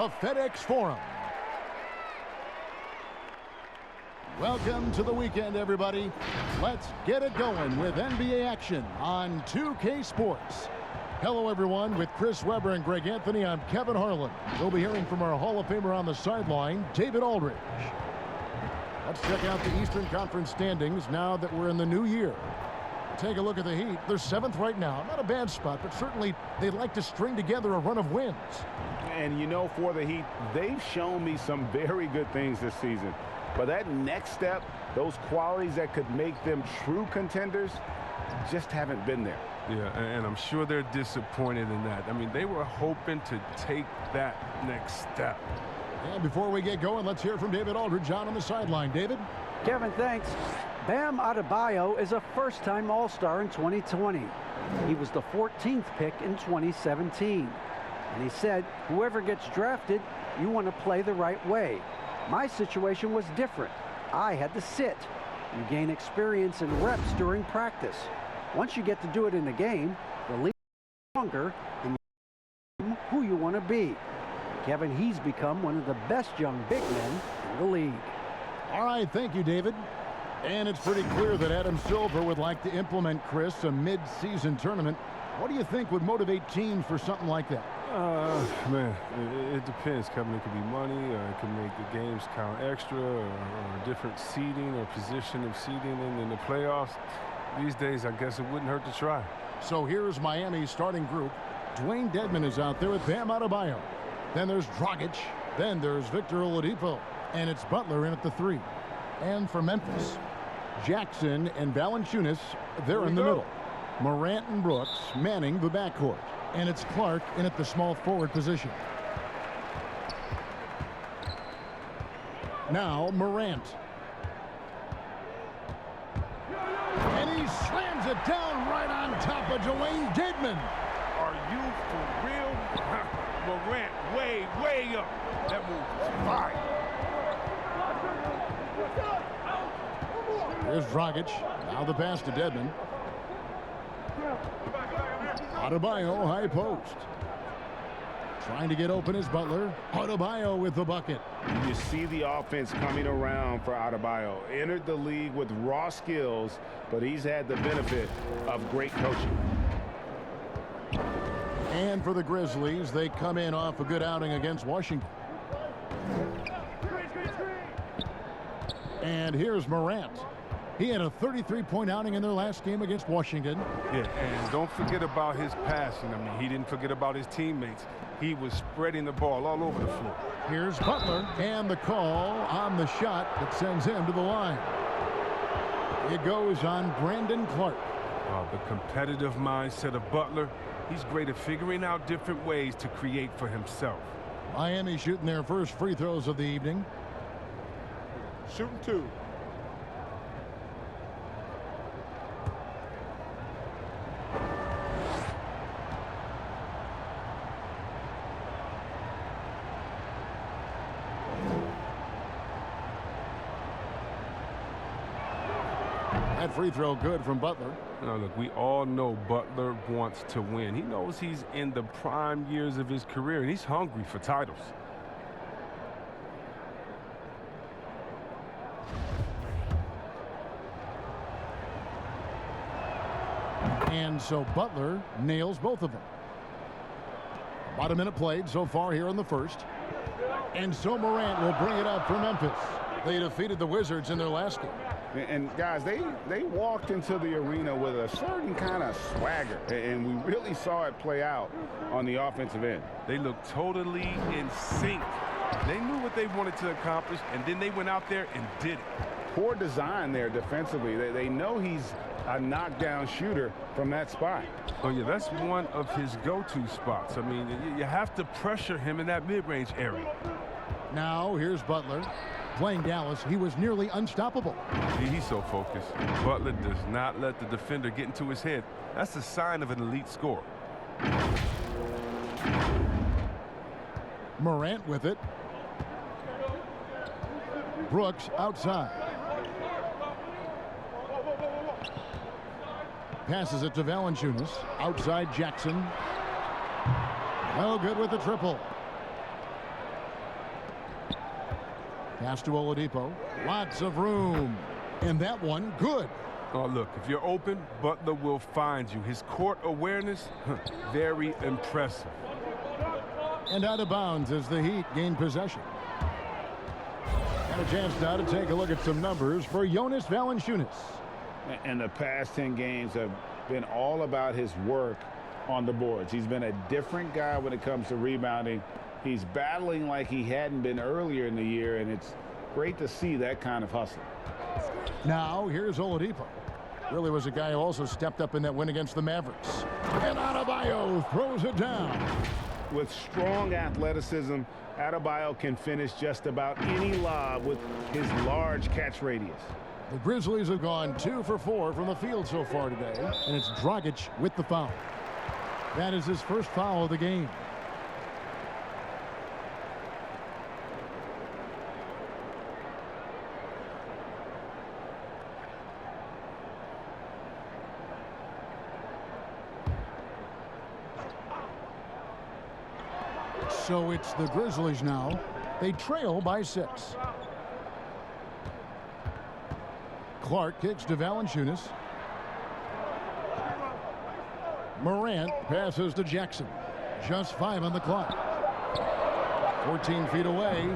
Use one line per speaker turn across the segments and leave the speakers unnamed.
the FedEx Forum. Welcome to the weekend, everybody. Let's get it going with NBA action on 2K Sports. Hello, everyone. With Chris Webber and Greg Anthony, I'm Kevin Harlan. We'll be hearing from our Hall of Famer on the sideline, David Aldridge. Let's check out the Eastern Conference standings now that we're in the new year. Take a look at the Heat. They're 7th right now. Not a bad spot, but certainly they'd like to string together a run of wins.
And, you know, for the Heat, they've shown me some very good things this season. But that next step, those qualities that could make them true contenders, just haven't been there.
Yeah, and I'm sure they're disappointed in that. I mean, they were hoping to take that next step.
And before we get going, let's hear from David Aldridge on the sideline. David?
Kevin, thanks. Bam Adebayo is a first-time All-Star in 2020. He was the 14th pick in 2017. And he said, whoever gets drafted, you want to play the right way. My situation was different. I had to sit. You gain experience and reps during practice. Once you get to do it in the game, the league is longer and you know who you want to be. Kevin, he's become one of the best young big men in the league.
All right, thank you, David. And it's pretty clear that Adam Silver would like to implement, Chris, a mid-season tournament. What do you think would motivate teams for something like that?
Man, it depends, Kevin. It could be money, or it could make the games count extra, or different seeding or position of seeding in the playoffs. These days, I guess it wouldn't hurt to try.
So here's Miami's starting group. Dwayne Dedmon is out there with Bam Adebayo. Then there's Dragic. Then there's Victor Oladipo. And it's Butler in at the 3. And for Memphis, Jackson and Valanciunas, they're in the middle. Morant and Brooks manning the backcourt. And it's Clark in at the small forward position. Now Morant. And he slams it down right on top of Dwayne Dedmon.
Are you for real? Morant way up. That move is fire.
Here's Dragic. Now the pass to Dedmon. Adebayo, high post. Trying to get open is Butler. Adebayo with the bucket.
You see the offense coming around for Adebayo. Entered the league with raw skills, but he's had the benefit of great coaching.
And for the Grizzlies, they come in off a good outing against Washington. And here's Morant. He had a 33-point outing in their last game against Washington.
Yeah, and don't forget about his passing. I mean, he didn't forget about his teammates. He was spreading the ball all over the floor.
Here's Butler, and the call on the shot that sends him to the line. It goes on Brandon Clark.
The competitive mindset of Butler, he's great at figuring out different ways to create for himself.
Miami shooting their first free throws of the evening.
Shooting 2.
That free throw good from Butler.
Now, look, we all know Butler wants to win. He knows he's in the prime years of his career, and he's hungry for titles.
And so Butler nails both of them. About a minute played so far here in the first. And so Morant will bring it up for Memphis. They defeated the Wizards in their last game.
And guys, they walked into the arena with a certain kind of swagger, and we really saw it play out on the offensive end.
They looked totally in sync. They knew what they wanted to accomplish, and then they went out there and did it.
Poor design there defensively. They know he's a knockdown shooter from that spot.
Oh, yeah, that's one of his go-to spots. I mean, you have to pressure him in that mid-range area.
Now here's Butler. Playing Dallas, he was nearly unstoppable.
He's so focused. Butler does not let the defender get into his head. That's a sign of an elite scorer.
Morant with it. Brooks outside. Passes it to Valanciunas. Outside Jackson. No good with the triple. Pass to Oladipo. Lots of room. And that one, good.
Oh, look, if you're open, Butler will find you. His court awareness, very impressive.
And out of bounds as the Heat gain possession. And a chance now to take a look at some numbers for Jonas Valanciunas.
And the past 10 games have been all about his work on the boards. He's been a different guy when it comes to rebounding. He's battling like he hadn't been earlier in the year, and it's great to see that kind of hustle.
Now, here's Oladipo. Really was a guy who also stepped up in that win against the Mavericks. And Adebayo throws it down.
With strong athleticism, Adebayo can finish just about any lob with his large catch radius.
The Grizzlies have gone 2 for 4 from the field so far today, and it's Dragic with the foul. That is his first foul of the game. So it's the Grizzlies now. They trail by 6. Clark kicks to Valanciunas. Morant passes to Jackson. Just 5 on the clock. 14 feet away.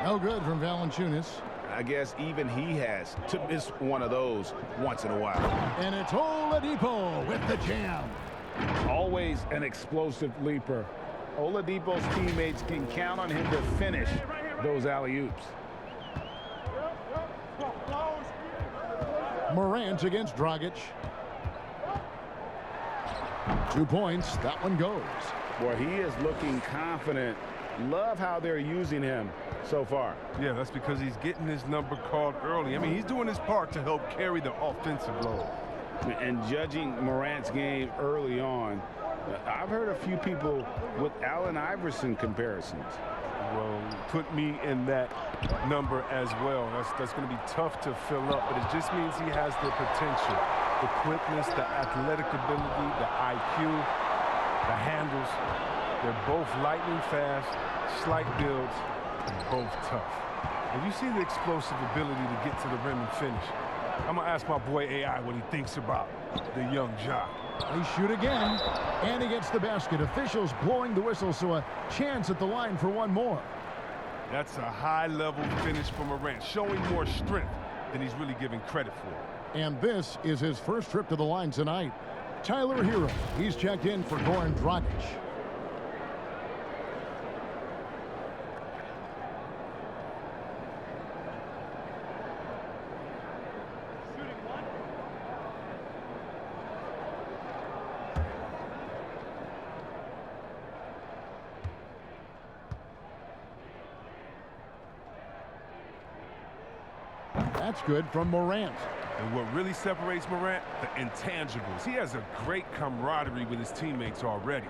No good from Valanciunas.
I guess even he has to miss one of those once in a while.
And it's Oladipo with the jam.
Always an explosive leaper. Oladipo's teammates can count on him to finish those alley-oops.
Morant against Dragic. 2 points. That one goes.
Boy, he is looking confident. Love how they're using him so far.
Yeah, that's because he's getting his number called early. I mean, he's doing his part to help carry the offensive load.
And judging Morant's game early on, I've heard a few people with Allen Iverson comparisons.
Well, put me in that number as well. That's going to be tough to fill up, but it just means he has the potential, the quickness, the athletic ability, the IQ, the handles. They're both lightning fast, slight builds, and both tough. And you see the explosive ability to get to the rim and finish. I'm going to ask my boy AI what he thinks about the young Ja.
They shoot again, and he gets the basket. Officials blowing the whistle, so a chance at the line for one more.
That's a high-level finish for Morant, showing more strength than he's really giving credit for.
And this is his first trip to the line tonight. Tyler Hero, he's checked in for Goran Dragic. That's good from Morant.
And what really separates Morant? The intangibles. He has a great camaraderie with his teammates already.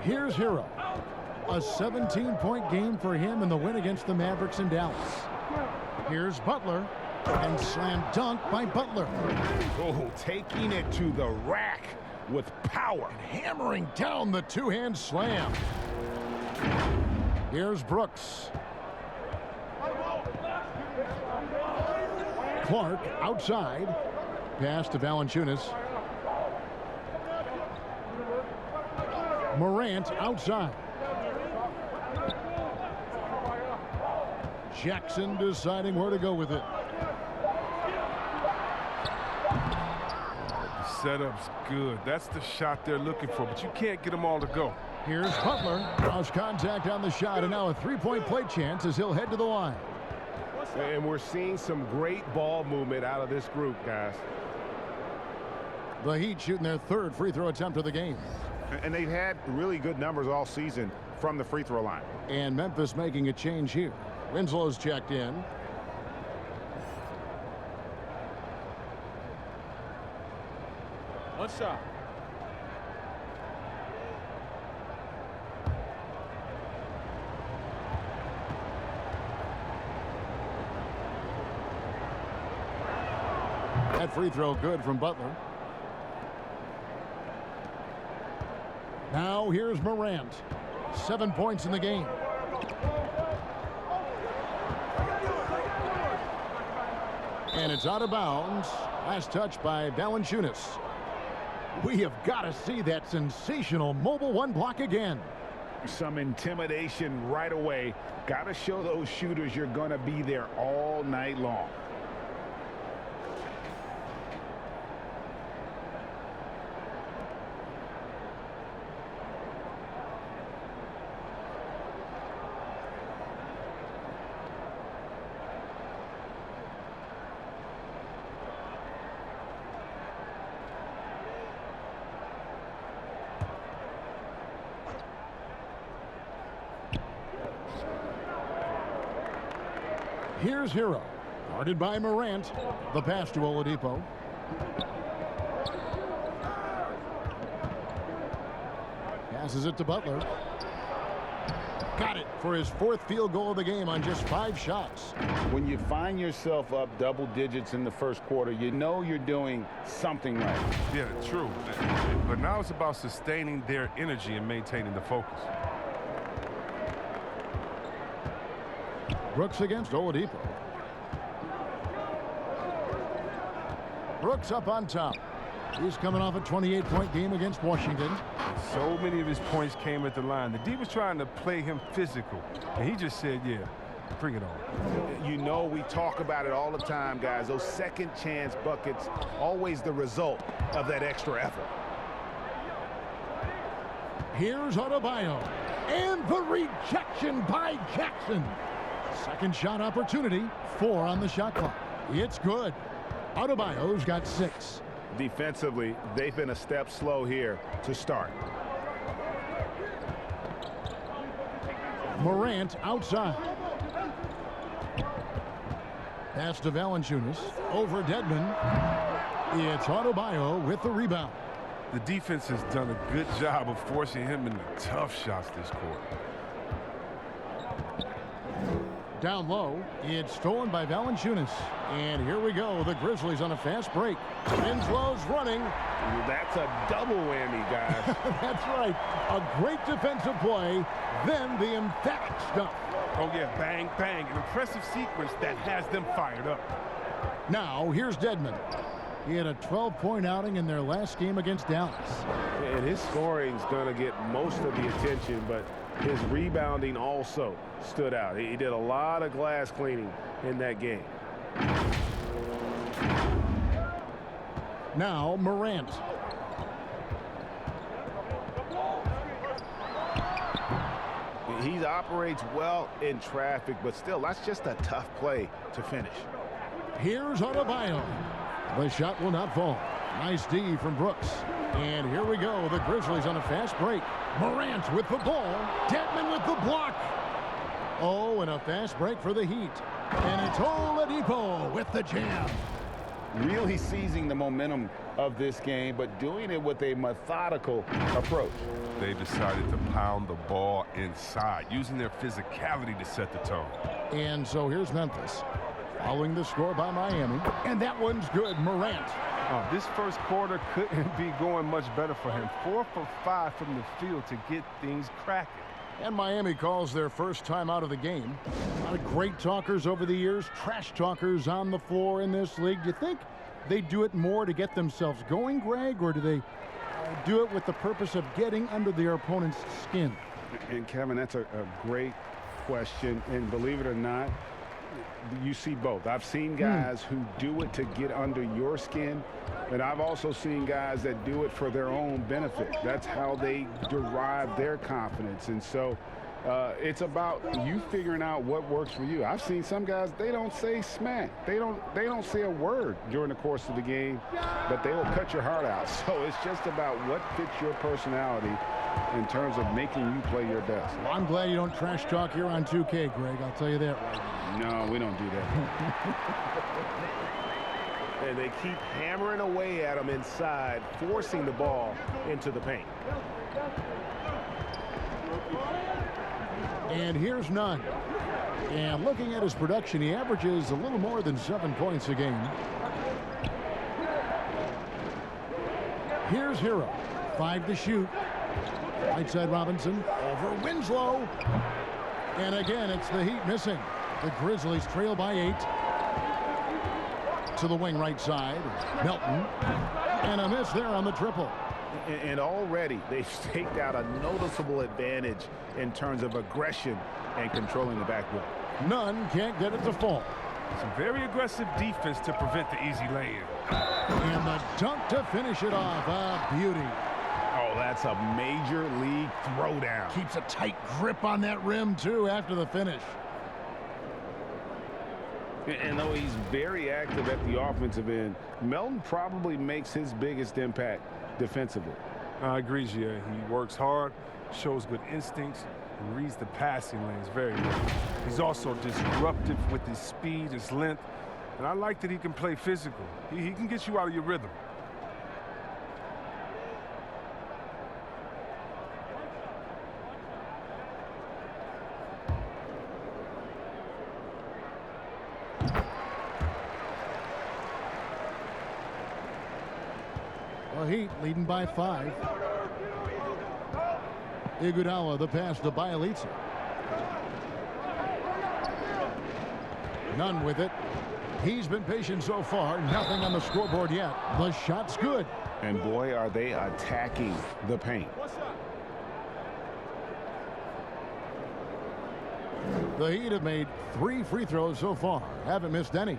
Here's Hero. A 17-point game for him in the win against the Mavericks in Dallas. Here's Butler. And slam dunk by Butler.
Oh, taking it to the rack with power.
And hammering down the two-hand slam. Here's Brooks. Clark outside. Pass to Valanciunas. Morant outside. Jackson deciding where to go with it.
The setup's good. That's the shot they're looking for, but you can't get them all to go.
Here's Butler. Cross contact on the shot, and now a three-point play chance as he'll head to the line.
And we're seeing some great ball movement out of this group, guys.
The Heat shooting their third free throw attempt of the game.
And they've had really good numbers all season from the free throw line.
And Memphis making a change here. Winslow's checked in.
One shot.
That free throw good from Butler. Now here's Morant. 7 points in the game. And it's out of bounds. Last touch by Valanciunas. We have got to see that sensational mobile one block again.
Some intimidation right away. Got to show those shooters you're going to be there all night long.
Here's Hero, guarded by Morant. The pass to Oladipo. Passes it to Butler. Got it for his 4th field goal of the game on just 5 shots.
When you find yourself up double digits in the first quarter, you know you're doing something right.
Yeah, true. But now it's about sustaining their energy and maintaining the focus.
Brooks against Oladipo. Brooks up on top. He's coming off a 28-point game against Washington.
So many of his points came at the line. The D was trying to play him physical, and he just said, yeah, bring it on.
You know, we talk about it all the time, guys. Those second chance buckets, always the result of that extra effort.
Here's Adebayo. And the rejection by Jackson. Second shot opportunity. 4 on the shot clock. It's good. Adebayo's got 6.
Defensively, they've been a step slow here to start.
Morant outside. Pass to Valanciunas. Over Dedmon. It's Adebayo with the rebound.
The defense has done a good job of forcing him into tough shots this quarter.
Down low, it's stolen by Valanciunas. And here we go, the Grizzlies on a fast break. Winslow's running.
That's a double whammy, guys.
That's right. A great defensive play, then the emphatic stuff.
Oh, yeah, bang, bang. An impressive sequence that has them fired up.
Now, here's Dedmon. He had a 12-point outing in their last game against Dallas.
And his scoring's going to get most of the attention, but his rebounding also stood out. He did a lot of glass cleaning in that game.
Now Morant.
He operates well in traffic, but still, that's just a tough play to finish.
Here's Adebayo. The shot will not fall. Nice D from Brooks. And here we go, the Grizzlies on a fast break. Morant with the ball. Dedmon with the block. Oh, and a fast break for the Heat. And it's Oladipo with the jam.
Really seizing the momentum of this game, but doing it with a methodical approach.
They decided to pound the ball inside, using their physicality to set the tone.
And so here's Memphis, following the score by Miami. And that one's good, Morant.
This first quarter couldn't be going much better for him. 4 for 5 from the field to get things cracking.
And Miami calls their first time out of the game. A lot of great talkers over the years, trash talkers on the floor in this league. Do you think they do it more to get themselves going, Greg, or do they do it with the purpose of getting under their opponent's skin?
And Kevin, that's a great question. And believe it or not, you see both. I've seen guys who do it to get under your skin, but I've also seen guys that do it for their own benefit. That's how they derive their confidence. And so it's about you figuring out what works for you. I've seen some guys, they don't say smack. They don't say a word during the course of the game, but they will cut your heart out. So it's just about what fits your personality in terms of making you play your best.
Well, I'm glad you don't trash talk here on 2K, Greg. I'll tell you that right now.
No, we don't do that. And they keep hammering away at him inside, forcing the ball into the paint.
And here's Nunn. And looking at his production, he averages a little more than 7 points a game. Here's Hero. 5 to shoot. Right side Robinson over Winslow. And again, it's the Heat missing. The Grizzlies trail by 8. To the wing right side. Melton. And a miss there on the triple.
And already they've staked out a noticeable advantage in terms of aggression and controlling the backboard.
Nunn can't get it to fall.
Some very aggressive defense to prevent the easy lay-in.
And the dunk to finish it off. A beauty.
Oh, that's a major league throwdown.
Keeps a tight grip on that rim, too, after the finish.
And though he's very active at the offensive end, Melton probably makes his biggest impact defensively.
I agree, Gia. He works hard, shows good instincts, and reads the passing lanes very well. He's also disruptive with his speed, his length, and I like that he can play physical. He can get you out of your rhythm.
Heat leading by 5. Iguodala, the pass to Bielitsa. Nunn with it. He's been patient so far. Nothing on the scoreboard yet. The shot's good.
And boy, are they attacking the paint.
The Heat have made 3 free throws so far. Haven't missed any.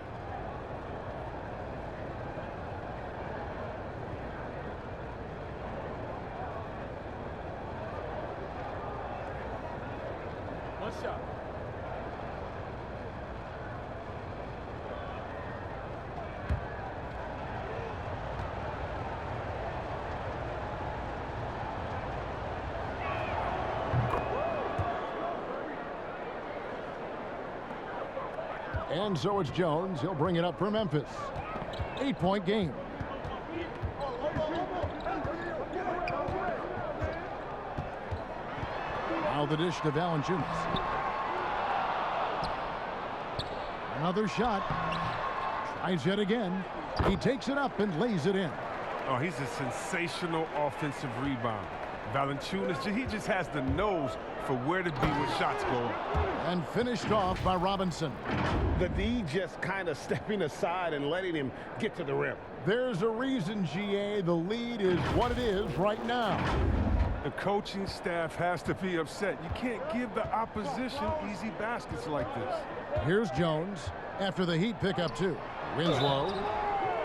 And so it's Jones. He'll bring it up for Memphis. 8-point game. Now the dish to Valanciunas. Another shot. Tries yet again. He takes it up and lays it in.
Oh, he's a sensational offensive rebounder. Valanciunas, he just has the nose for where to be when shots go.
And finished off by Robinson.
The D just kind of stepping aside and letting him get to the rim.
There's a reason, GA, the lead is what it is right now.
The coaching staff has to be upset. You can't give the opposition easy baskets like this.
Here's Jones after the Heat pick up 2. Winslow.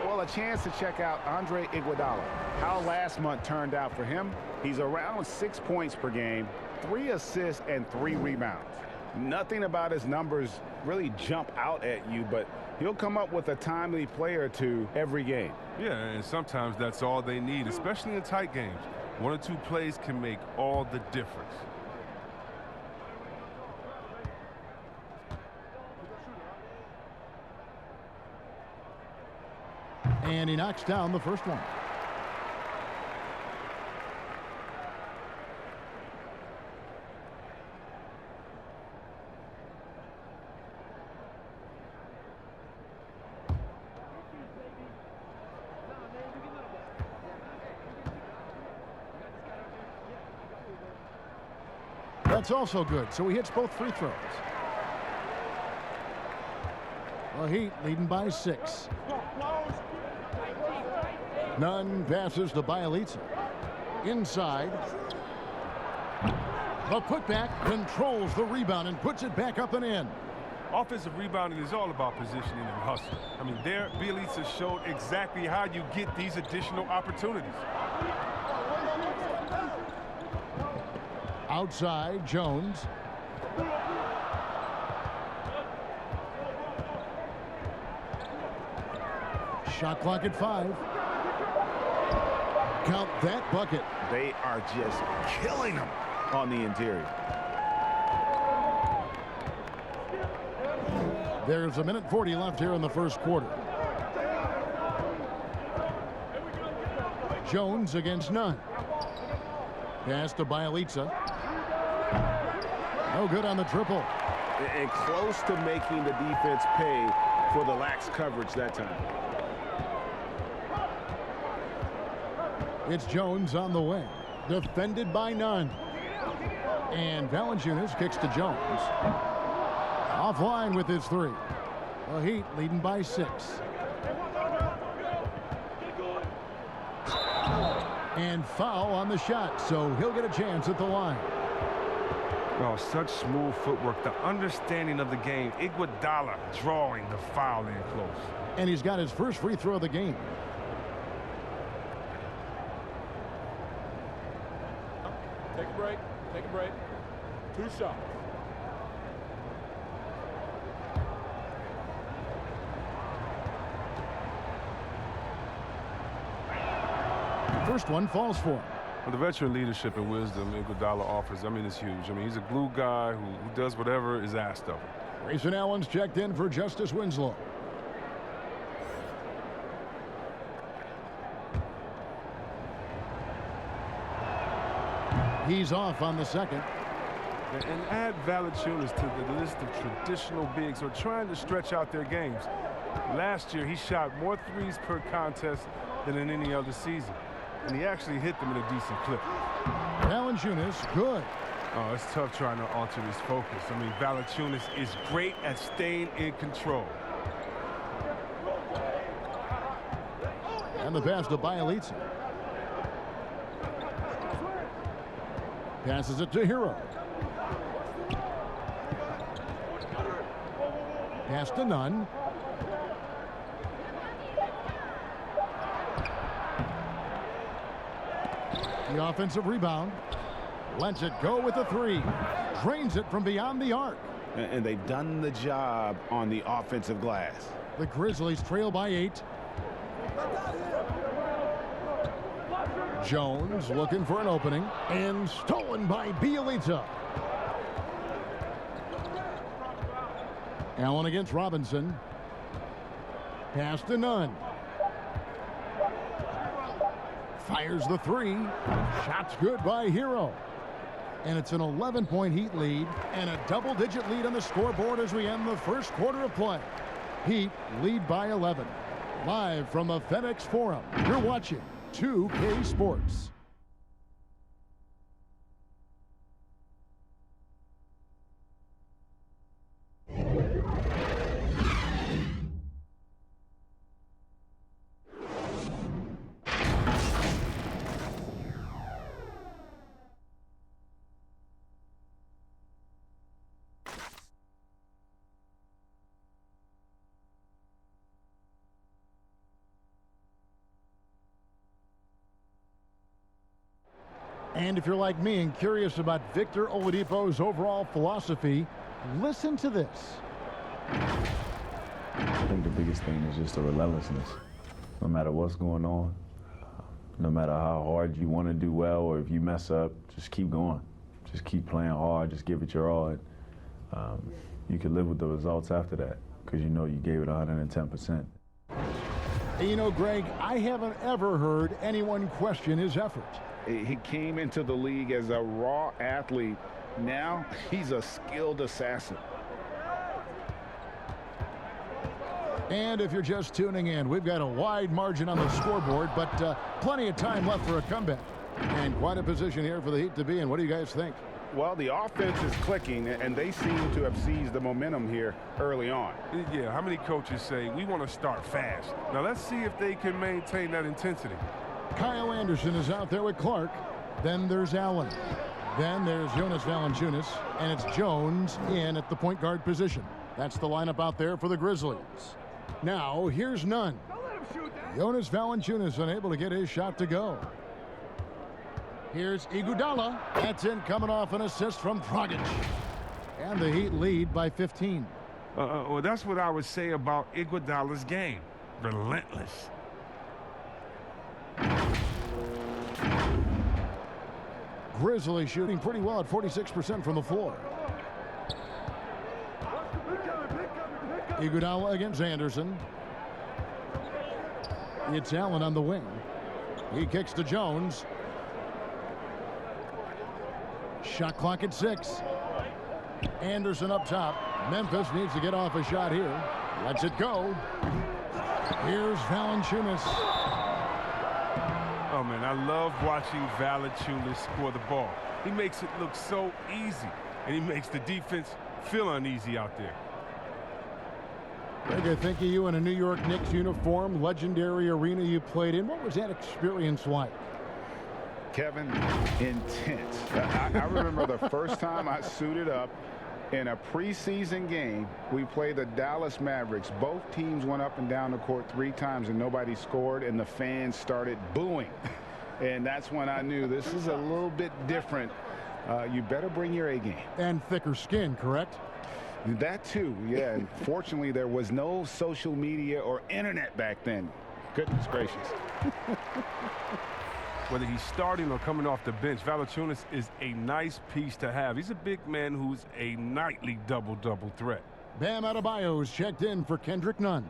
Well, a chance to check out Andre Iguodala. How last month turned out for him. He's around 6 points per game, 3 assists, and 3 rebounds. Nothing about his numbers really jump out at you, but he'll come up with a timely play or two every game.
Yeah, and sometimes that's all they need, especially in tight games. 1 or 2 plays can make all the difference.
And he knocks down the first one. That's also good, so he hits both free throws. The Heat leading by 6. Nunn passes to Bielitsa. Inside. The putback controls the rebound and puts it back up and in.
Offensive rebounding is all about positioning and hustle. I mean, there, Bielitsa showed exactly how you get these additional opportunities.
Outside, Jones. Shot clock at 5. Count that bucket.
They are just killing them on the interior.
There's 1:40 left here in the first quarter. Jones against Nunn. Pass to Bielitsa. No good on the triple.
And close to making the defense pay for the lax coverage that time.
It's Jones on the wing. Defended by Nunn. And Valanciunas kicks to Jones. Offline with his three. The Heat leading by 6. And foul on the shot, so he'll get a chance at the line.
Oh, such smooth footwork. The understanding of the game. Iguodala drawing the foul in close.
And he's got his first free throw of the game.
Take a break. Take a break. 2 shots.
First one falls for him.
Well, the veteran leadership and wisdom Iguodala offers, I mean, it's huge. I mean, he's a glue guy who does whatever is asked of him.
Grayson Allen's checked in for Justice Winslow. He's off on the second.
And add Valanciunas to the list of traditional bigs who are trying to stretch out their games. Last year, he shot more threes per contest than in any other season. And he actually hit them in a decent clip.
Valanciunas, good.
Oh, it's tough trying to alter his focus. I mean, Valanciunas is great at staying in control.
And the pass to Bielitsa. Passes it to Hero. Pass to Nunn. The offensive rebound. Lets it go with a three. Drains it from beyond the arc.
And they've done the job on the offensive glass.
The Grizzlies trail by 8. Jones looking for an opening. And stolen by Bielitsa. Allen against Robinson. Pass to Nunn. Fires the three. Shot's good by Hero. And it's an 11-point Heat lead and a double-digit lead on the scoreboard as we end the first quarter of play. Heat lead by 11. Live from the FedEx Forum, you're watching 2K Sports. And if you're like me and curious about Victor Oladipo's overall philosophy, listen to this.
I think the biggest thing is just the relentlessness. No matter what's going on, no matter how hard you want to do well or if you mess up, just keep going. Just keep playing hard, just give it your all. You can live with the results after that because you know you gave it 110%.
And you know, Greg, I haven't ever heard anyone question his effort.
He came into the league as a raw athlete. Now he's a skilled assassin.
And if you're just tuning in, we've got a wide margin on the scoreboard, but plenty of time left for a comeback. And quite a position here for the Heat to be in. What do you guys think?
Well, the offense is clicking, and they seem to have seized the momentum here early on.
Yeah, how many coaches say, we want to start fast? Now, let's see if they can maintain that intensity.
Kyle Anderson is out there with Clark. Then there's Allen. Then there's Jonas Valanciunas, and it's Jones in at the point guard position. That's the lineup out there for the Grizzlies. Now, here's Nunn. Jonas Valanciunas unable to get his shot to go. Here's Iguodala. That's in, coming off an assist from Dragic. And the Heat lead by 15.
Well, that's what I would say about Iguodala's game. Relentless.
Grizzlies shooting pretty well at 46% from the floor. Iguodala against Anderson. It's Allen on the wing. He kicks to Jones. Shot clock at 6. Anderson up top. Memphis needs to get off a shot here. Lets it go. Here's Valanciunas.
man. I love watching Valanciunas score the ball. He makes it look so easy, and he makes the defense feel uneasy out there.
Greg, I think of you in a New York Knicks uniform, legendary arena you played in. What was that experience like?
Kevin, intense. I remember the first time I suited up in a preseason game. We played the Dallas Mavericks. Both teams went up and down the court 3 times and nobody scored, and the fans started booing. And that's when I knew this is a little bit different. You better bring your A game.
And thicker skin, correct?
That too, yeah. And fortunately, there was no social media or internet back then. Goodness gracious.
Whether he's starting or coming off the bench, Valanciunas is a nice piece to have. He's a big man who's a nightly double-double threat.
Bam Adebayo's checked in for Kendrick Nunn.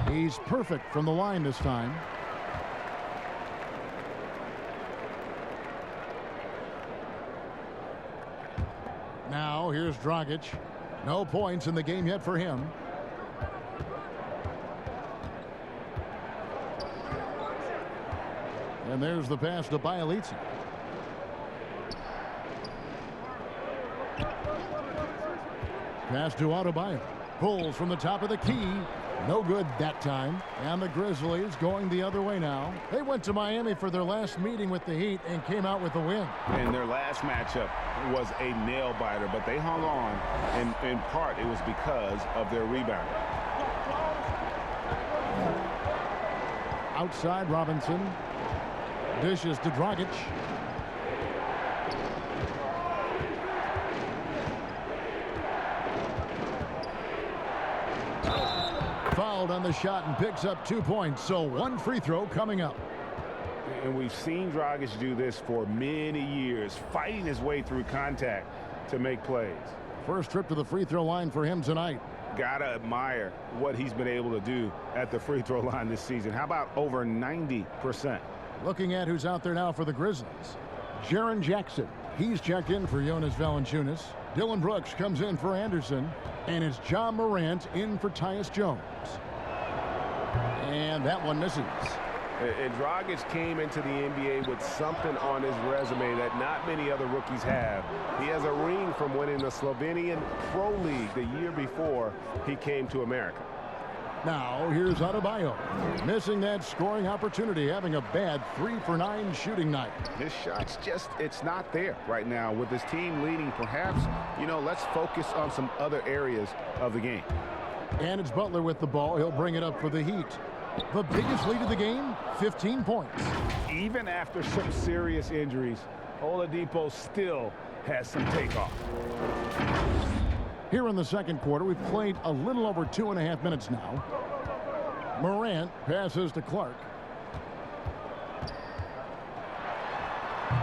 He's perfect from the line this time. Now here's Dragic. No points in the game yet for him. And there's the pass to Bielitsa. Pass to Adebayo. Pulls from the top of the key. No good that time. And the Grizzlies going the other way now. They went to Miami for their last meeting with the Heat and came out with a win.
And their last matchup was a nail-biter, but they hung on. And in part, it was because of their rebound.
Outside Robinson. Dishes to Dragic. Fouled on the shot and picks up 2 points. So 1 free throw coming up.
And we've seen Dragic do this for many years, fighting his way through contact to make plays.
First trip to the free throw line for him tonight.
Gotta admire what he's been able to do at the free throw line this season. How about over 90%?
Looking at who's out there now for the Grizzlies. Jaren Jackson. He's checked in for Jonas Valanciunas. Dylan Brooks comes in for Anderson. And it's John Morant in for Tyus Jones. And that one misses.
And Dragic came into the NBA with something on his resume that not many other rookies have. He has a ring from winning the Slovenian Pro League the year before he came to America.
Now here's Adebayo. Missing that scoring opportunity, having a bad 3-for-9 shooting night.
His shot's just, it's not there right now. With his team leading, perhaps, let's focus on some other areas of the game.
And it's Butler with the ball. He'll bring it up for the Heat. The biggest lead of the game, 15 points.
Even after some serious injuries, Oladipo still has some takeoff.
Here in the second quarter, we've played a little over 2.5 minutes now. Morant passes to Clark.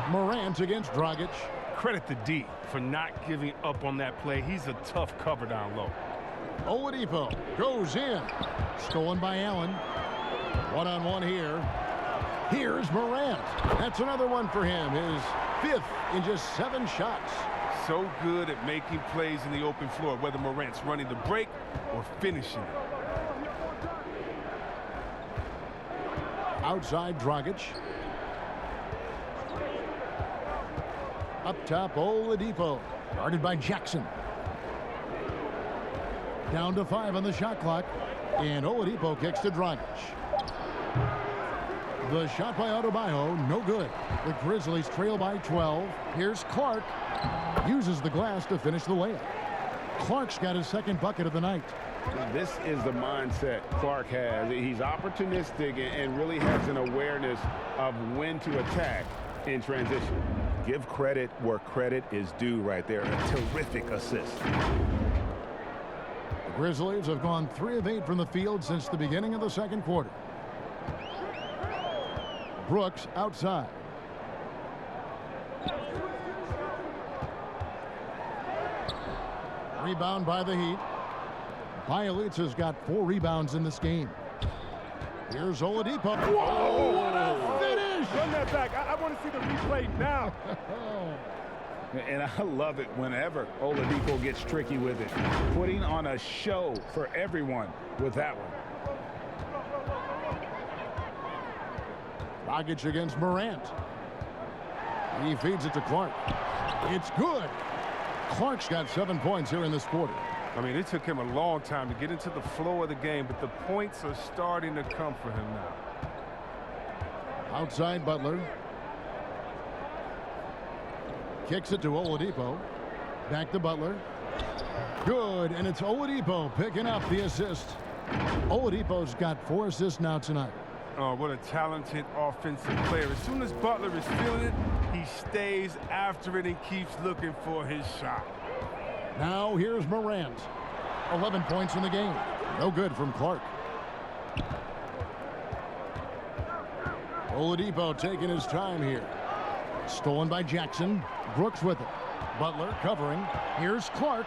Morant against Dragic.
Credit to D for not giving up on that play. He's a tough cover down low.
Oladipo goes in. Stolen by Allen. One-on-one here. Here's Morant. That's another one for him. His 5th in just 7 shots.
So good at making plays in the open floor, whether Morant's running the break or finishing it.
Outside Dragic. Up top, Oladipo. Guarded by Jackson. Down to 5 on the shot clock. And Oladipo kicks to Dragic. The shot by Adebayo, no good. The Grizzlies trail by 12. Here's Clark. Uses the glass to finish the layup. Clark's got his 2nd bucket of the night.
This is the mindset Clark has. He's opportunistic and really has an awareness of when to attack in transition. Give credit where credit is due right there. A terrific assist.
The Grizzlies have gone 3 of 8 from the field since the beginning of the second quarter. Brooks outside. Rebound by the Heat. Bielitsa's got 4 rebounds in this game. Here's Oladipo.
Whoa!
Finish!
Run that back. I want to see the replay now.
And I love it whenever Oladipo gets tricky with it. Putting on a show for everyone with that one.
Dragic against Morant. He feeds it to Clark. It's good. Clark's got 7 points here in this quarter.
I mean, it took him a long time to get into the flow of the game, but the points are starting to come for him now.
Outside Butler. Kicks it to Oladipo. Back to Butler. Good, and it's Oladipo picking up the assist. Oladipo's got 4 assists now tonight.
Oh, what a talented offensive player. As soon as Butler is feeling it, he stays after it and keeps looking for his shot.
Now here's Morant. 11 points in the game. No good from Clark. Oladipo taking his time here. Stolen by Jackson. Brooks with it. Butler covering. Here's Clark.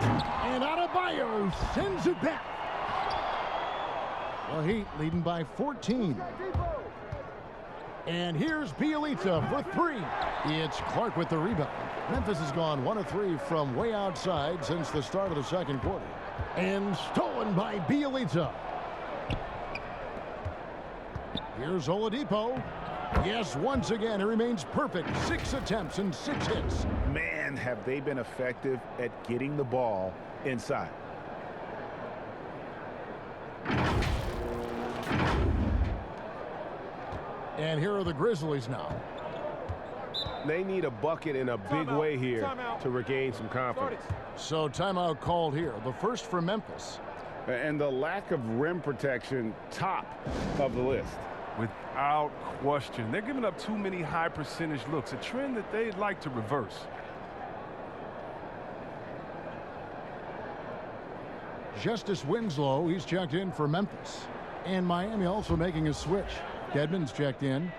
And Adebayo sends it back. The Heat leading by 14. And here's Bielitsa for 3. It's Clark with the rebound. Memphis has gone 1 of 3 from way outside since the start of the second quarter. And stolen by Bielitsa. Here's Oladipo. Yes, once again, he remains perfect. 6 attempts and 6 hits.
Man, have they been effective at getting the ball inside.
And here are the Grizzlies now.
They need a bucket in a big way here to regain some confidence.
So timeout called here. The first for Memphis.
And the lack of rim protection, top of the list.
Without question. They're giving up too many high percentage looks, a trend that they'd like to reverse.
Justice Winslow, he's checked in for Memphis. And Miami also making a switch. Dedmon's checked in.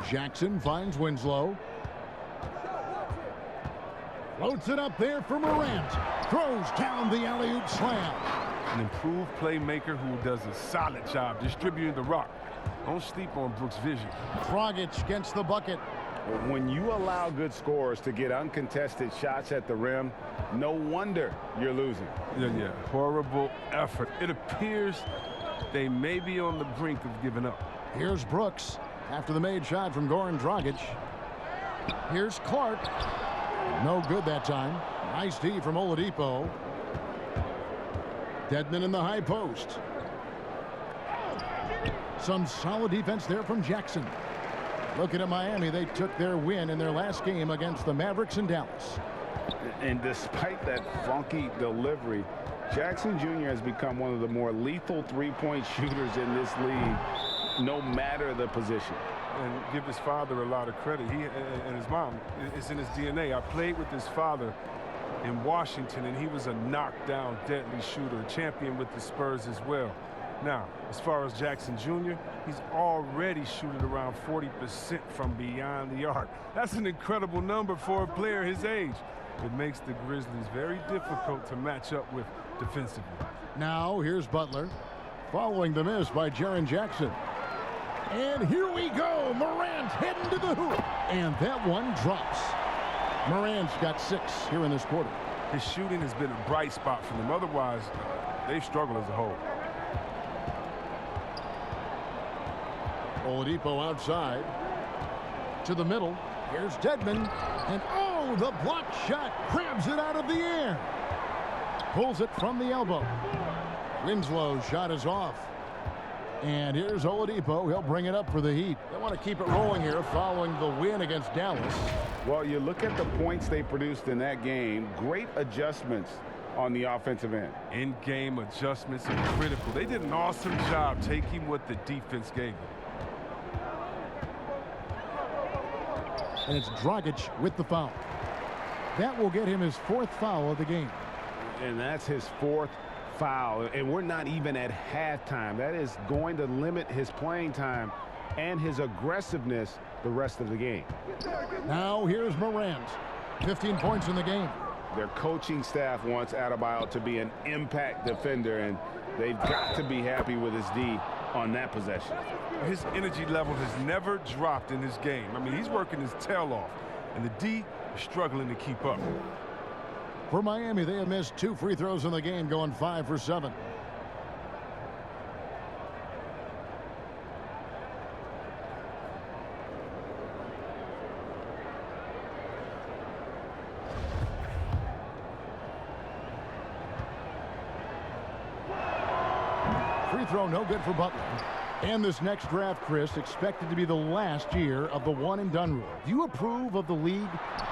Jackson finds Winslow. Floats it up there for Morant. Throws down the alley-oop slam.
An improved playmaker who does a solid job distributing the rock. Don't sleep on Brooks' vision.
Dragic gets the bucket.
When you allow good scorers to get uncontested shots at the rim, no wonder you're losing.
Yeah. Horrible effort. It appears they may be on the brink of giving up.
Here's Brooks after the made shot from Goran Dragic. Here's Clark. No good that time. Nice D from Oladipo. Dedmon in the high post. Some solid defense there from Jackson. Looking at Miami, they took their win in their last game against the Mavericks in Dallas.
And despite that funky delivery, Jackson Jr. has become one of the more lethal three-point shooters in this league, no matter the position.
And give his father a lot of credit. He and his mom, it's in his DNA. I played with his father in Washington, and he was a knockdown, deadly shooter, a champion with the Spurs as well. Now, as far as Jackson Jr., he's already shooting around 40% from beyond the arc. That's an incredible number for a player his age. It makes the Grizzlies very difficult to match up with defensively.
Now, here's Butler, following the miss by Jaren Jackson. And here we go. Morant heading to the hoop. And that one drops. Morant's got 6 here in this quarter.
His shooting has been a bright spot for them. Otherwise, they've struggled as a whole.
Oladipo outside. To the middle. Here's Dedmon. And oh, the block shot grabs it out of the air. Pulls it from the elbow. Winslow's shot is off. And here's Oladipo. He'll bring it up for the Heat. They want to keep it rolling here following the win against Dallas.
Well, you look at the points they produced in that game. Great adjustments on the offensive end.
In-game adjustments are critical. They did an awesome job taking what the defense gave them.
And it's Dragic with the foul. That will get him his 4th foul of the game.
And that's his 4th foul. And we're not even at halftime. That is going to limit his playing time and his aggressiveness the rest of the game.
Now here's Morant. 15 points in the game.
Their coaching staff wants Adebayo to be an impact defender, and they've got to be happy with his D on that possession.
His energy level has never dropped in this game. I mean, he's working his tail off, and the D is struggling to keep up.
For Miami, they have missed 2 free throws in the game, going 5 for 7. Free throw no good for Butler. And this next draft, Chris, expected to be the last year of the one-and-done rule. Do you approve of the league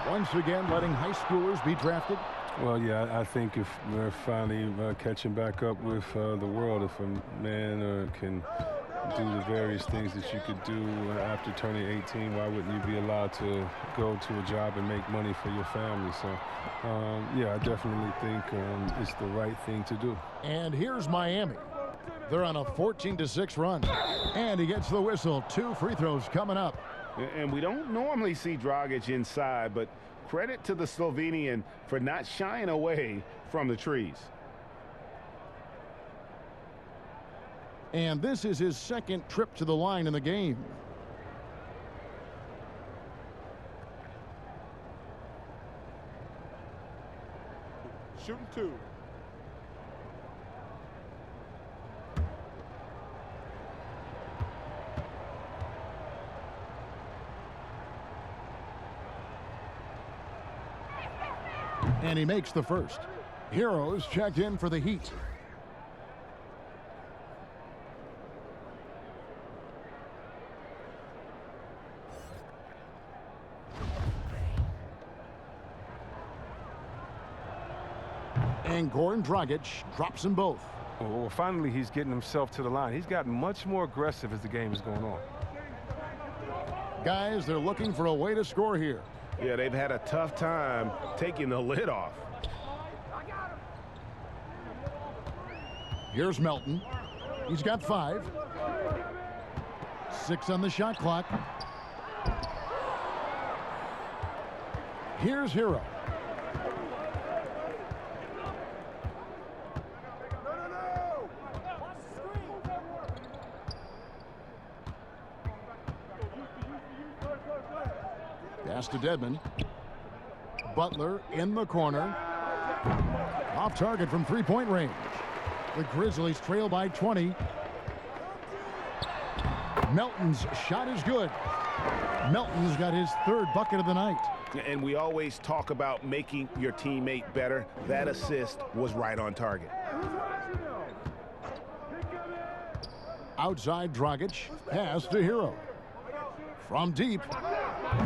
once again letting high schoolers be drafted?
Well, yeah, I think if we're finally catching back up with the world, if a man can do the various things that you could do after turning 18, why wouldn't you be allowed to go to a job and make money for your family? So, yeah, I definitely think it's the right thing to do.
And here's Miami. They're on a 14-6 run. And he gets the whistle. 2 free throws coming up.
And we don't normally see Dragic inside, but credit to the Slovenian for not shying away from the trees.
And this is his second trip to the line in the game.
Shooting 2.
And he makes the first. Heroes checked in for the Heat. And Goran Dragic drops them both.
Well, finally, he's getting himself to the line. He's gotten much more aggressive as the game is going on.
Guys, they're looking for a way to score here.
Yeah, they've had a tough time taking the lid off.
Here's Melton. He's got 5. 6 on the shot clock. Here's Hero. Pass to Dedmon. Butler in the corner. Off target from three-point range. The Grizzlies trail by 20. Melton's shot is good. Melton's got his 3rd bucket of the night.
And we always talk about making your teammate better. That assist was right on target.
Outside Dragic. Pass to Hero. From deep.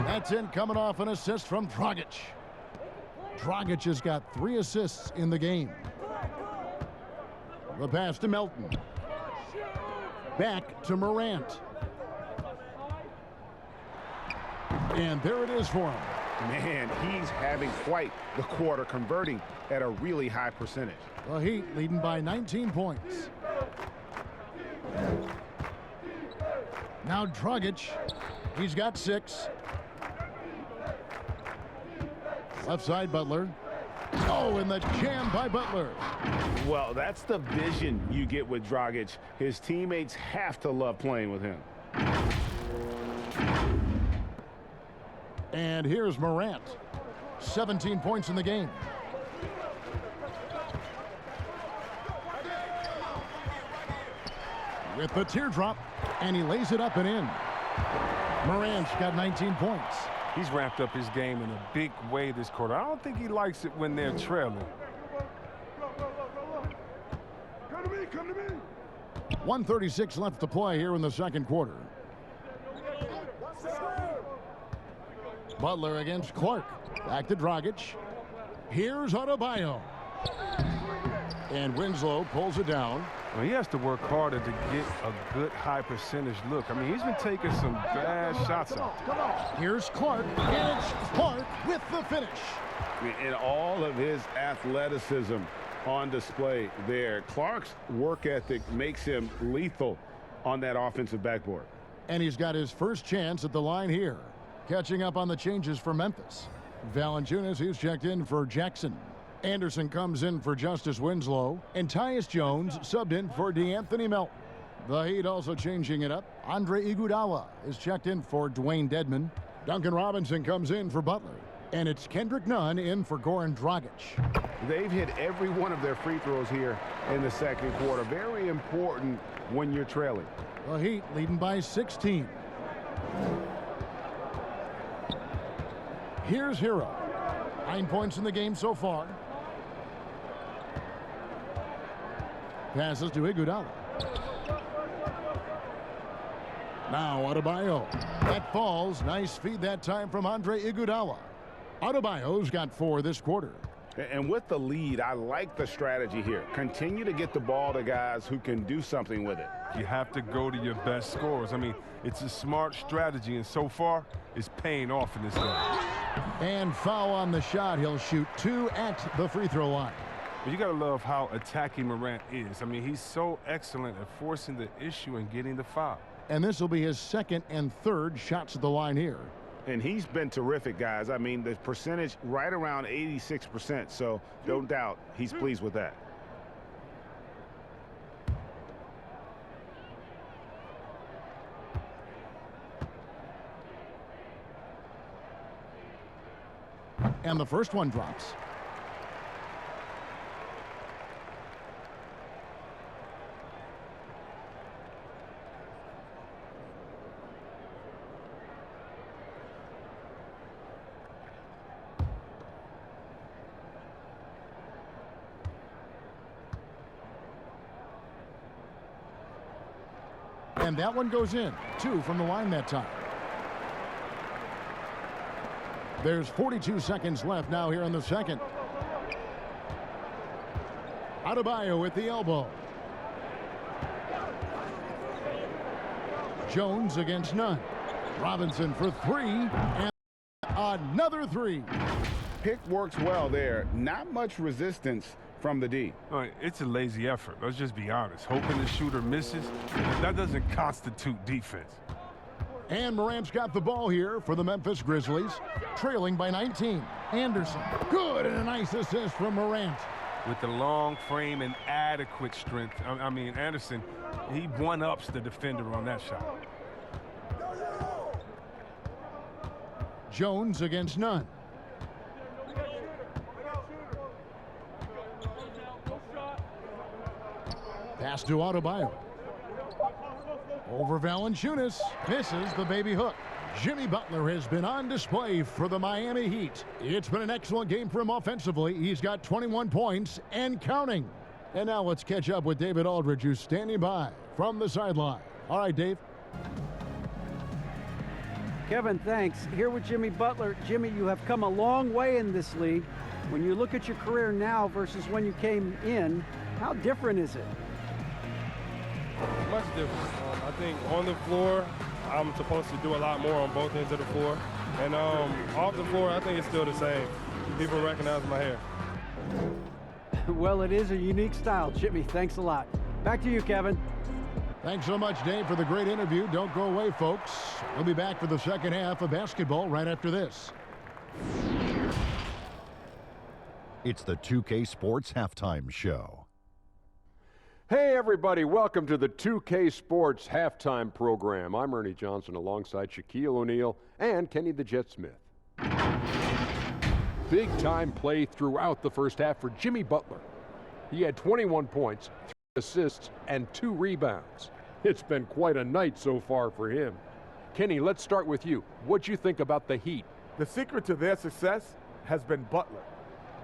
That's in, coming off an assist from Dragic. Dragic has got 3 assists in the game. The pass to Melton. Back to Morant. And there it is for him.
Man, he's having quite the quarter, converting at a really high percentage.
The Heat leading by 19 points. Now Dragic. He's got 6. Left side, Butler. Oh, and the jam by Butler.
Well, that's the vision you get with Dragic. His teammates have to love playing with him.
And here's Morant. 17 points in the game. With the teardrop, and he lays it up and in. Morant's got 19 points.
He's ramped up his game in a big way this quarter. I don't think he likes it when they're trailing.
Come to me, come to me.
1:36 left to play here in the second quarter. Butler against Clark. Back to Dragic. Here's Adebayo. And Winslow pulls it down.
Well, he has to work harder to get a good high percentage look. I mean, he's been taking some bad shots out there.
Here's Clark, and it's Clark with the finish.
And all of his athleticism on display there. Clark's work ethic makes him lethal on that offensive backboard.
And he's got his first chance at the line here. Catching up on the changes for Memphis. Valanciunas, who's checked in for Jackson. Anderson comes in for Justice Winslow. And Tyus Jones subbed in for DeAnthony Melton. The Heat also changing it up. Andre Iguodala is checked in for Dwayne Dedmon. Duncan Robinson comes in for Butler. And it's Kendrick Nunn in for Goran Dragic.
They've hit every one of their free throws here in the second quarter. Very important when you're trailing.
The Heat leading by 16. Here's Hero. 9 points in the game so far. Passes to Iguodala. Now Adebayo. That falls. Nice feed that time from Andre Iguodala. Adebayo's got 4 this quarter.
And with the lead, I like the strategy here. Continue to get the ball to guys who can do something with it.
You have to go to your best scorers. I mean, it's a smart strategy, and so far, it's paying off in this game.
And foul on the shot. He'll shoot 2 at the free throw line.
But you got to love how attacking Morant is. I mean, he's so excellent at forcing the issue and getting the foul.
And this will be his 2nd and 3rd shots at the line here.
And he's been terrific, guys. I mean, the percentage right around 86%, so no doubt he's pleased with that.
And the first one drops. And that one goes in. 2 from the line that time. There's 42 seconds left now here in the second. Adebayo at the elbow. Jones against Nunn. Robinson for 3. And another 3.
Pick works well there. Not much resistance from the D.
It's a lazy effort. Let's just be honest. Hoping the shooter misses, that doesn't constitute defense.
And Morant's got the ball here for the Memphis Grizzlies, trailing by 19. Anderson, good, and a nice assist from Morant.
With the long frame and adequate strength, I mean, Anderson, he one-ups the defender on that shot.
Jones against Nunn. Pass to Adebayo. Over Valanciunas. Misses the baby hook. Jimmy Butler has been on display for the Miami Heat. It's been an excellent game for him offensively. He's got 21 points and counting. And now let's catch up with David Aldridge, who's standing by from the sideline. All right, Dave.
Kevin, thanks. Here with Jimmy Butler. Jimmy, you have come a long way in this league. When you look at your career now versus when you came in, how different is it?
Much different. I think on the floor, I'm supposed to do a lot more on both ends of the floor. And off the floor, I think it's still the same. People recognize my hair.
Well, it is a unique style, Jimmy. Thanks a lot. Back to you, Kevin.
Thanks so much, Dave, for the great interview. Don't go away, folks. We'll be back for the second half of basketball right after this.
It's the 2K Sports Halftime Show.
Hey everybody, welcome to the 2K Sports Halftime Program. I'm Ernie Johnson alongside Shaquille O'Neal and Kenny the Jet Smith. Big time play throughout the first half for Jimmy Butler. He had 21 points, 3 assists, and 2 rebounds. It's been quite a night so far for him. Kenny, let's start with you. What'd you think about the Heat?
The secret to their success has been Butler,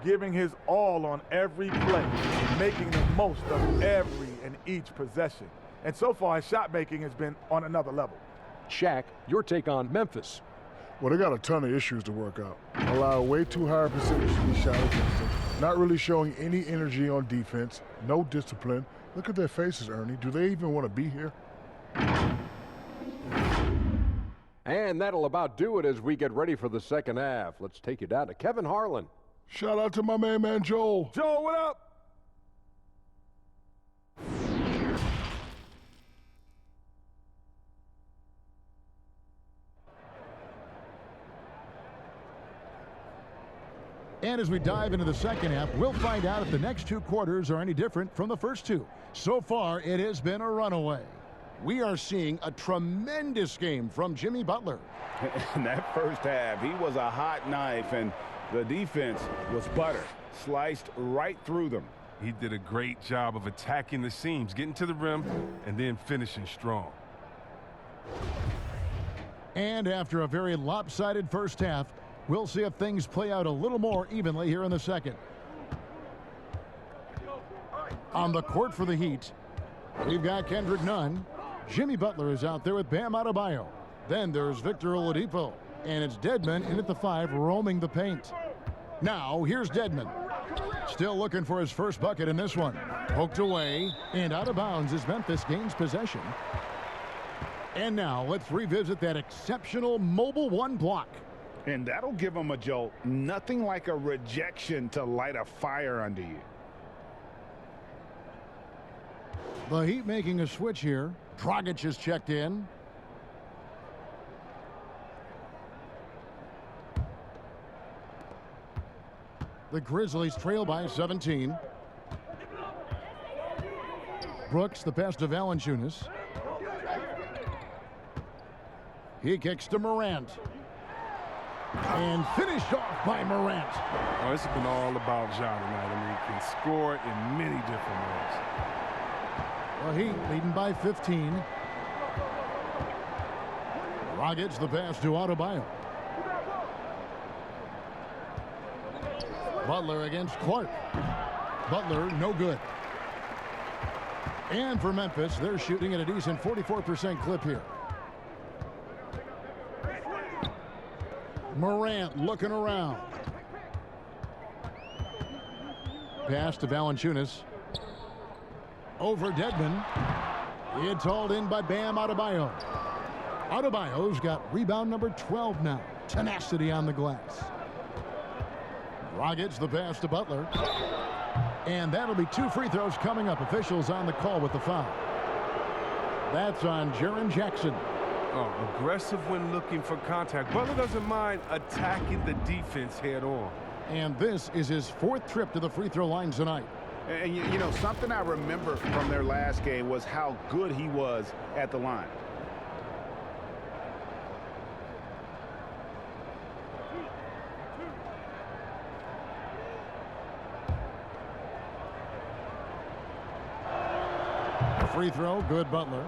giving his all on every play, making the most of every and each possession. And so far, his shot making has been on another level.
Shaq, your take on Memphis.
Well, they got a ton of issues to work out. Allow way too high a percentage to be shot against them. Not really showing any energy on defense. No discipline. Look at their faces, Ernie. Do they even want to be here?
And that'll about do it as we get ready for the second half. Let's take you down to Kevin Harlan.
Shout out to my man Joel.
Joel, what up?
And as we dive into the second half, we'll find out if the next 2 quarters are any different from the first 2. So far, it has been a runaway. We are seeing a tremendous game from Jimmy Butler.
In that first half, he was a hot knife, and the defense was butter, sliced right through them.
He did a great job of attacking the seams, getting to the rim, and then finishing strong.
And after a very lopsided first half, we'll see if things play out a little more evenly here in the second. On the court for the Heat, we've got Kendrick Nunn. Jimmy Butler is out there with Bam Adebayo. Then there's Victor Oladipo. And it's Dedmon in at the 5, roaming the paint. Now, here's Dedmon. Still looking for his first bucket in this one. Poked away and out of bounds as Memphis gains possession. And now let's revisit that exceptional mobile 1 block.
And that'll give him a jolt. Nothing like a rejection to light a fire under you.
The Heat making a switch here. Dragic is checked in. The Grizzlies trail by 17. Brooks, the pass to Valanciunas. He kicks to Morant. And finished off by Morant.
Oh, it's been all about Ja tonight. I mean, he can score in many different ways.
The Heat leading by 15. Dragic, the pass to Adebayo. Butler against Clark. Butler, no good. And for Memphis, they're shooting at a decent 44% clip here. Morant looking around. Pass to Valanciunas. Over Dedmon. It's hauled in by Bam Adebayo. Adebayo's got rebound number 12 now. Tenacity on the glass. Dragic, the pass to Butler. And that'll be 2 free throws coming up. Officials on the call with the foul. That's on Jaren Jackson.
Oh, aggressive when looking for contact. Butler doesn't mind attacking the defense head on.
And this is his 4th trip to the free throw line tonight.
And you know, something I remember from their last game was how good he was at the line.
Free throw, good Butler.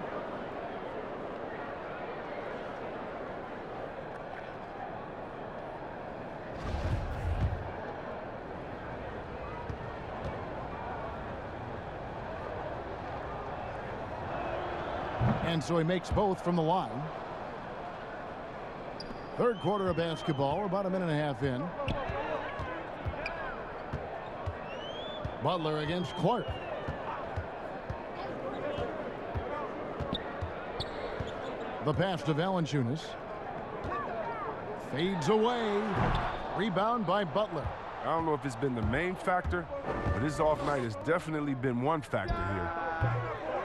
And so he makes both from the line. 3rd quarter of basketball. We're about a minute and a half in. Butler against Clark. The pass to Valanciunas. Fades away. Rebound by Butler.
I don't know if it's been the main factor, but his off night has definitely been one factor here.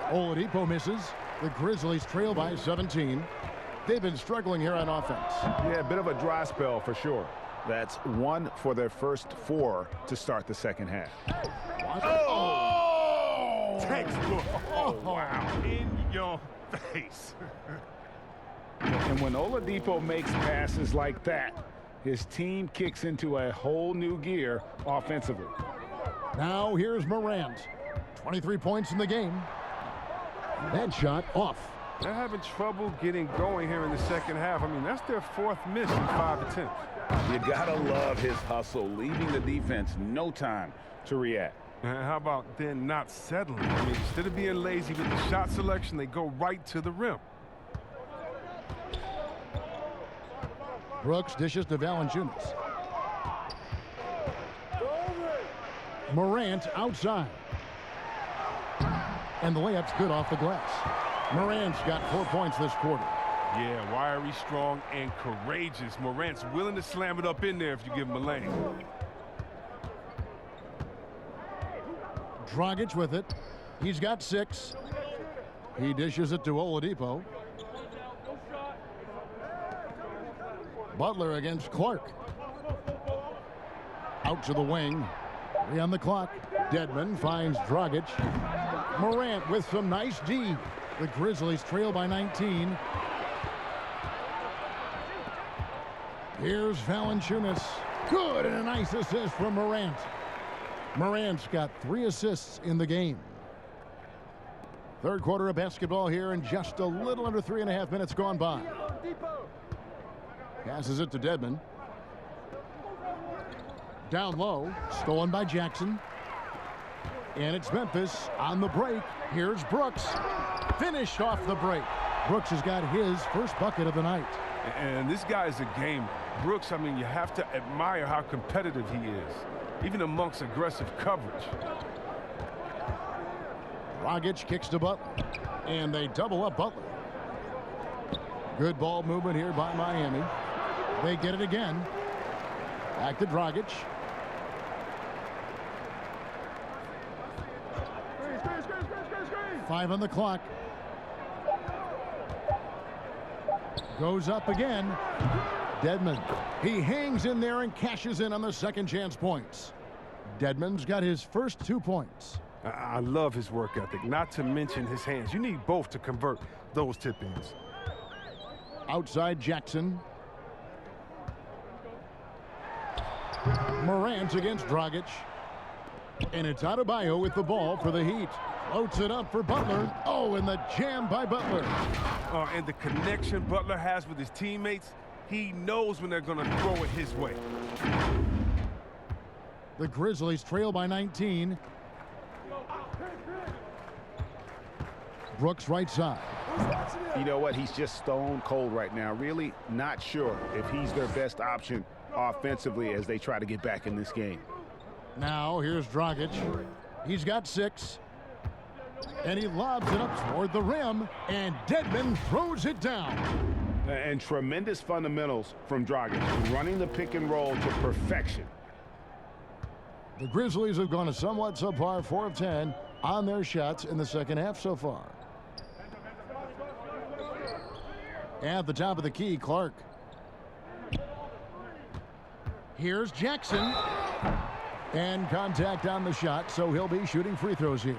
Oladipo misses. The Grizzlies trail by 17. They've been struggling here on offense.
Yeah, a bit of a dry spell for sure. That's 1 for their first 4 to start the second half.
Oh! Textbook. Oh, wow. In your face.
And when Oladipo makes passes like that, his team kicks into a whole new gear offensively.
Now here's Morant. 23 points in the game. That shot off.
They're having trouble getting going here in the second half. I mean, that's their 4th miss in 5 attempts.
You gotta love his hustle, leaving the defense no time to react.
And how about then not settling? I mean, instead of being lazy with the shot selection, they go right to the rim.
Brooks dishes to Valanciunas. Morant outside. And the layup's good off the glass. Morant's got 4 points this quarter.
Yeah, wiry, strong, and courageous. Morant's willing to slam it up in there if you give him a lane.
Dragic with it. He's got 6. He dishes it to Oladipo. Butler against Clark. Out to the wing. 3 on the clock. Dedmon finds Dragic. Morant with some nice D. The Grizzlies trail by 19. Here's Valanciunas. Good, and a nice assist from Morant. Morant's got 3 assists in the game. Third quarter of basketball here, and just a little under 3.5 minutes gone by. Passes it to Dedmon. Down low, stolen by Jackson. And it's Memphis on the break. Here's Brooks. Finished off the break. Brooks has got his first bucket of the night.
And this guy is a gamer. Brooks, I mean, you have to admire how competitive he is, even amongst aggressive coverage.
Dragic kicks to Butler, and they double up Butler. Good ball movement here by Miami. They get it again. Back to Dragic. Five on the clock. Goes up again. Dedmon. He hangs in there and cashes in on the second chance points. Dedmon's got his first 2 points.
I love his work ethic, not to mention his hands. You need both to convert those tip-ins.
Outside Jackson. Morant against Dragic. And it's Adebayo with the ball for the Heat. Floats it up for Butler. Oh, and the jam by Butler.
And the connection Butler has with his teammates, he knows when they're going to throw it his way.
The Grizzlies trail by 19. Brooks right side.
You know what? He's just stone cold right now. Really not sure if he's their best option offensively as they try to get back in this game.
Now here's Dragic. He's got 6. And he lobs it up toward the rim. And Dedmon throws it down.
And tremendous fundamentals from Dragic, running the pick and roll to perfection.
The Grizzlies have gone a somewhat subpar 4 of 10 on their shots in the second half so far. At the top of the key, Clark. Here's Jackson. And contact on the shot, so he'll be shooting free throws here.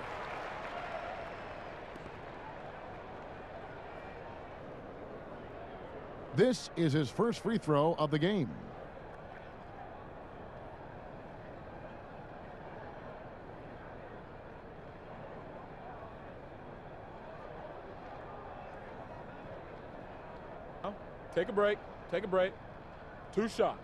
This is his first free throw of the game.
Take a break. Take a break. 2 shots.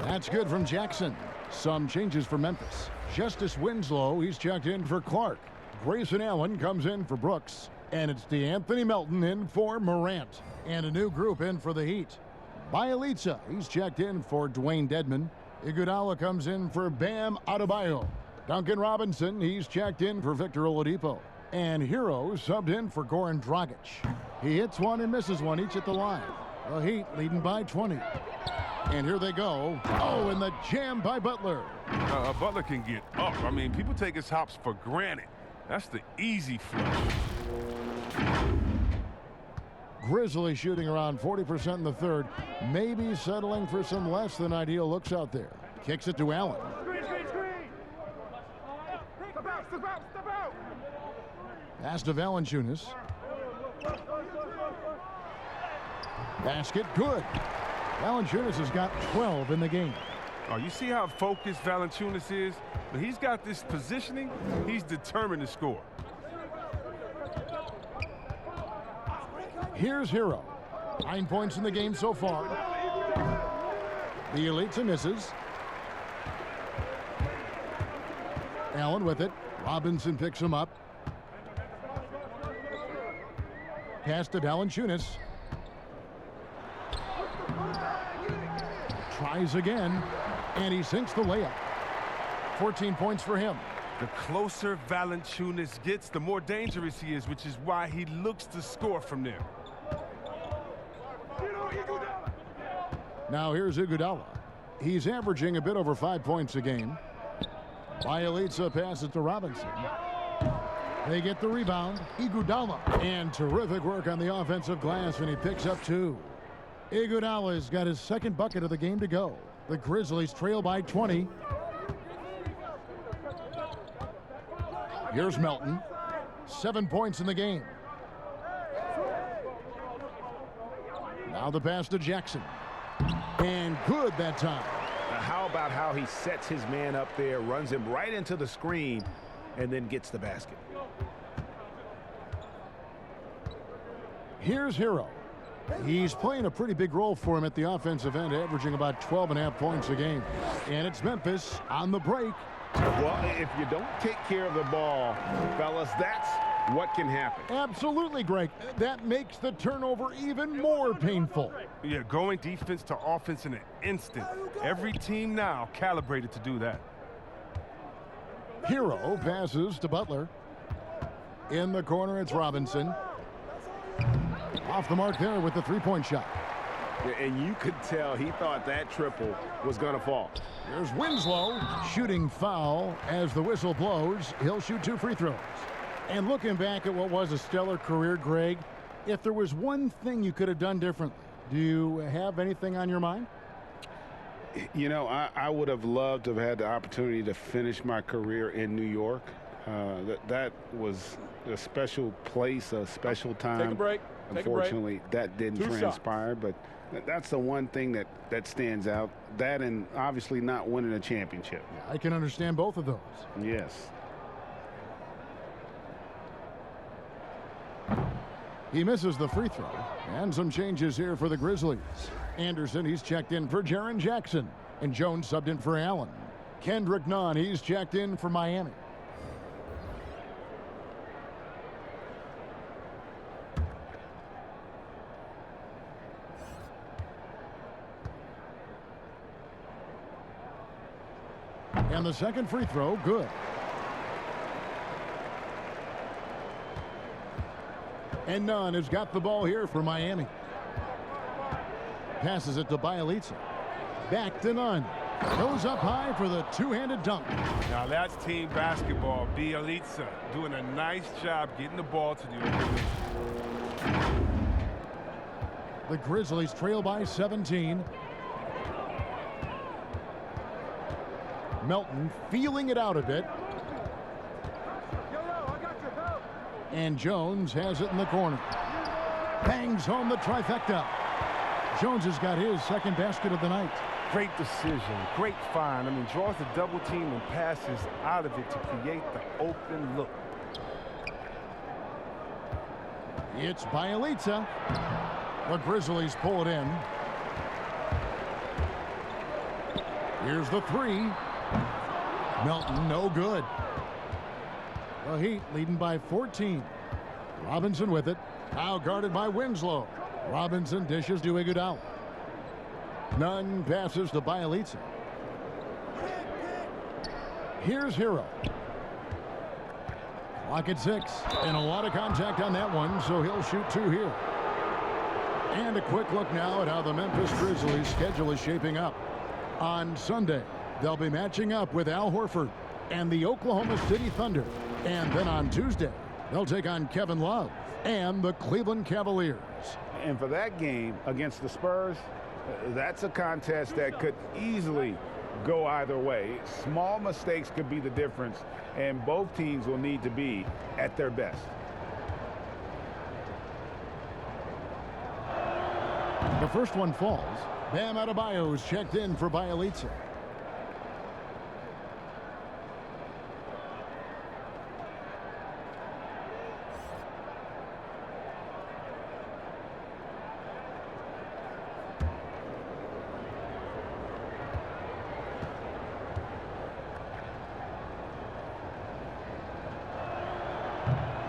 That's good from Jackson. Some changes for Memphis. Justice Winslow, he's checked in for Clark. Grayson Allen comes in for Brooks. And it's DeAnthony Melton in for Morant. And a new group in for the Heat. Bielitsa, he's checked in for Dwayne Dedmon. Iguodala comes in for Bam Adebayo. Duncan Robinson, he's checked in for Victor Oladipo. And Hero subbed in for Goran Dragic. He hits one and misses one each at the line. The Heat leading by 20. And here they go. Oh, and the jam by Butler.
Butler can get up. I mean, people take his hops for granted. That's the easy flush.
Grizzlies shooting around 40% in the third. Maybe settling for some less than ideal looks out there. Kicks it to Allen. Pass to Valanciunas. Basket good. Valanciunas has got 12 in the game.
Oh, you see how focused Valanciunas is? But he's got this positioning. He's determined to score.
Here's Hero. 9 points in the game so far. The Elitesa misses. Allen with it. Robinson picks him up. Pass to Valanciunas. Tries again, and he sinks the layup. 14 points for him.
The closer Valanciunas gets, the more dangerous he is, which is why he looks to score from there.
Now here's Iguodala. He's averaging a bit over 5 points a game. Bielitsa passes to Robinson. They get the rebound. Iguodala. And terrific work on the offensive glass, and he picks up 2. Iguodala's got his second bucket of the game to go. The Grizzlies trail by 20. Here's Melton. 7 points in the game. Now the pass to Jackson. And good that time.
Now how about how he sets his man up there, runs him right into the screen, and then gets the basket.
Here's Hero. He's playing a pretty big role for him at the offensive end, averaging about 12.5 points a game. And it's Memphis on the break.
Well, if you don't take care of the ball, fellas, that's what can happen.
Absolutely, Greg. That makes the turnover even more painful.
Yeah, going defense to offense in an instant. Every team now calibrated to do that.
Hero passes to Butler. In the corner, it's Robinson. Off the mark there with the three-point shot.
And you could tell he thought that triple was going to fall.
There's Winslow shooting foul as the whistle blows. He'll shoot 2 free throws. And looking back at what was a stellar career, Greg, if there was one thing you could have done differently, do you have anything on your mind?
You know, I would have loved to have had the opportunity to finish my career in New York. That was a special place, a special time.
Take a break.
Unfortunately, that didn't transpire, but that's the one thing that stands out. That and obviously not winning a championship.
Yeah, I can understand both of those.
Yes.
He misses the free throw. And some changes here for the Grizzlies. Anderson, he's checked in for Jaren Jackson. And Jones subbed in for Allen. Kendrick Nunn, he's checked in for Miami. And the second free throw, good. And Nunn has got the ball here for Miami. Passes it to Bielitsa. Back to Nunn. Goes up high for the two-handed dunk.
Now that's team basketball. Bielitsa doing a nice job getting the ball to the opposition.
The Grizzlies trail by 17. Melton feeling it out a bit. And Jones has it in the corner. Bangs home the trifecta. Jones has got his second basket of the night.
Great decision, great find. I mean, draws the double team and passes out of it to create the open look.
It's Bielitsa. The Grizzlies pull it in. Here's the three. Melton, no good. The Heat leading by 14. Robinson with it. Now guarded by Winslow. Robinson dishes to Iguodala. Nunn passes to Bielitsa. Here's Hero. Clock at 6. And a lot of contact on that one, so he'll shoot 2 here. And a quick look now at how the Memphis Grizzlies schedule is shaping up. On Sunday, they'll be matching up with Al Horford and the Oklahoma City Thunder. And then on Tuesday, they'll take on Kevin Love and the Cleveland Cavaliers.
And for that game against the Spurs, that's a contest that could easily go either way. Small mistakes could be the difference, and both teams will need to be at their best.
The first one falls. Bam Adebayo is checked in for Bielitsa.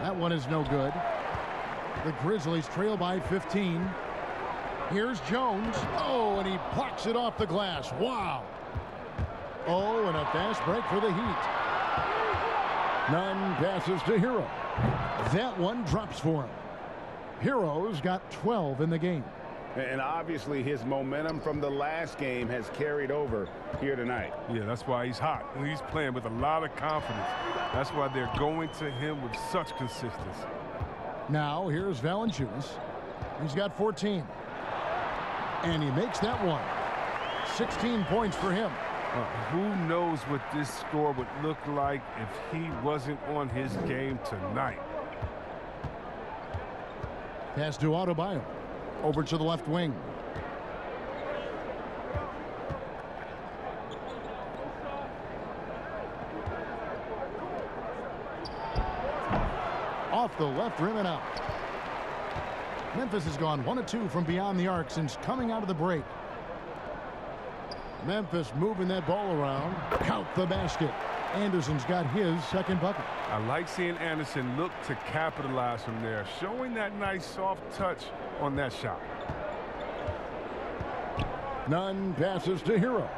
That one is no good. The Grizzlies trail by 15. Here's Jones. Oh, and he plucks it off the glass. Wow. Oh, and a fast break for the Heat. Nunn passes to Hero. That one drops for him. Hero's got 12 in the game.
And obviously his momentum from the last game has carried over here tonight.
Yeah, that's why he's hot. He's playing with a lot of confidence. That's why they're going to him with such consistency.
Now here's Valanciunas. He's got 14. And he makes that one. 16 points for him.
Who knows what this score would look like if he wasn't on his game tonight.
Pass to Adebayo. Over to the left wing. Off the left rim and out. Memphis has gone 1 of 2 from beyond the arc since coming out of the break. Memphis moving that ball around. Count the basket. Anderson's got his second bucket.
I like seeing Anderson look to capitalize from there, showing that nice soft touch on that shot.
Nunn passes to Hero.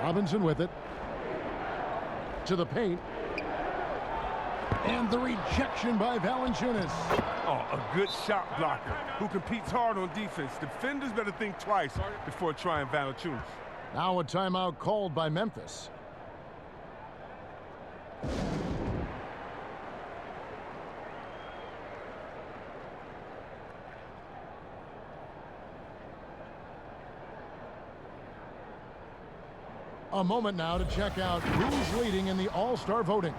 Robinson with it. To the paint. And the rejection by Valanciunas.
Oh, a good shot blocker who competes hard on defense. Defenders better think twice before trying Valanciunas.
Now a timeout called by Memphis. A moment now to check out who's leading in the All-Star voting.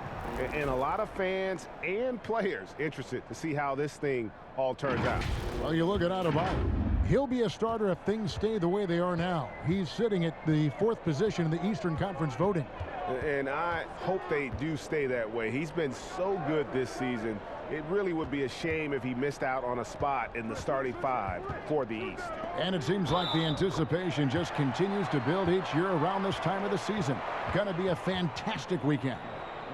And a lot of fans and players interested to see how this thing all turns out.
Well, you look at Adebayo. He'll be a starter if things stay the way they are now. He's sitting at the 4th position in the Eastern Conference voting.
And I hope they do stay that way. He's been so good this season. It really would be a shame if he missed out on a spot in the starting 5 for the East.
And it seems like the anticipation just continues to build each year around this time of the season. Gonna be a fantastic weekend.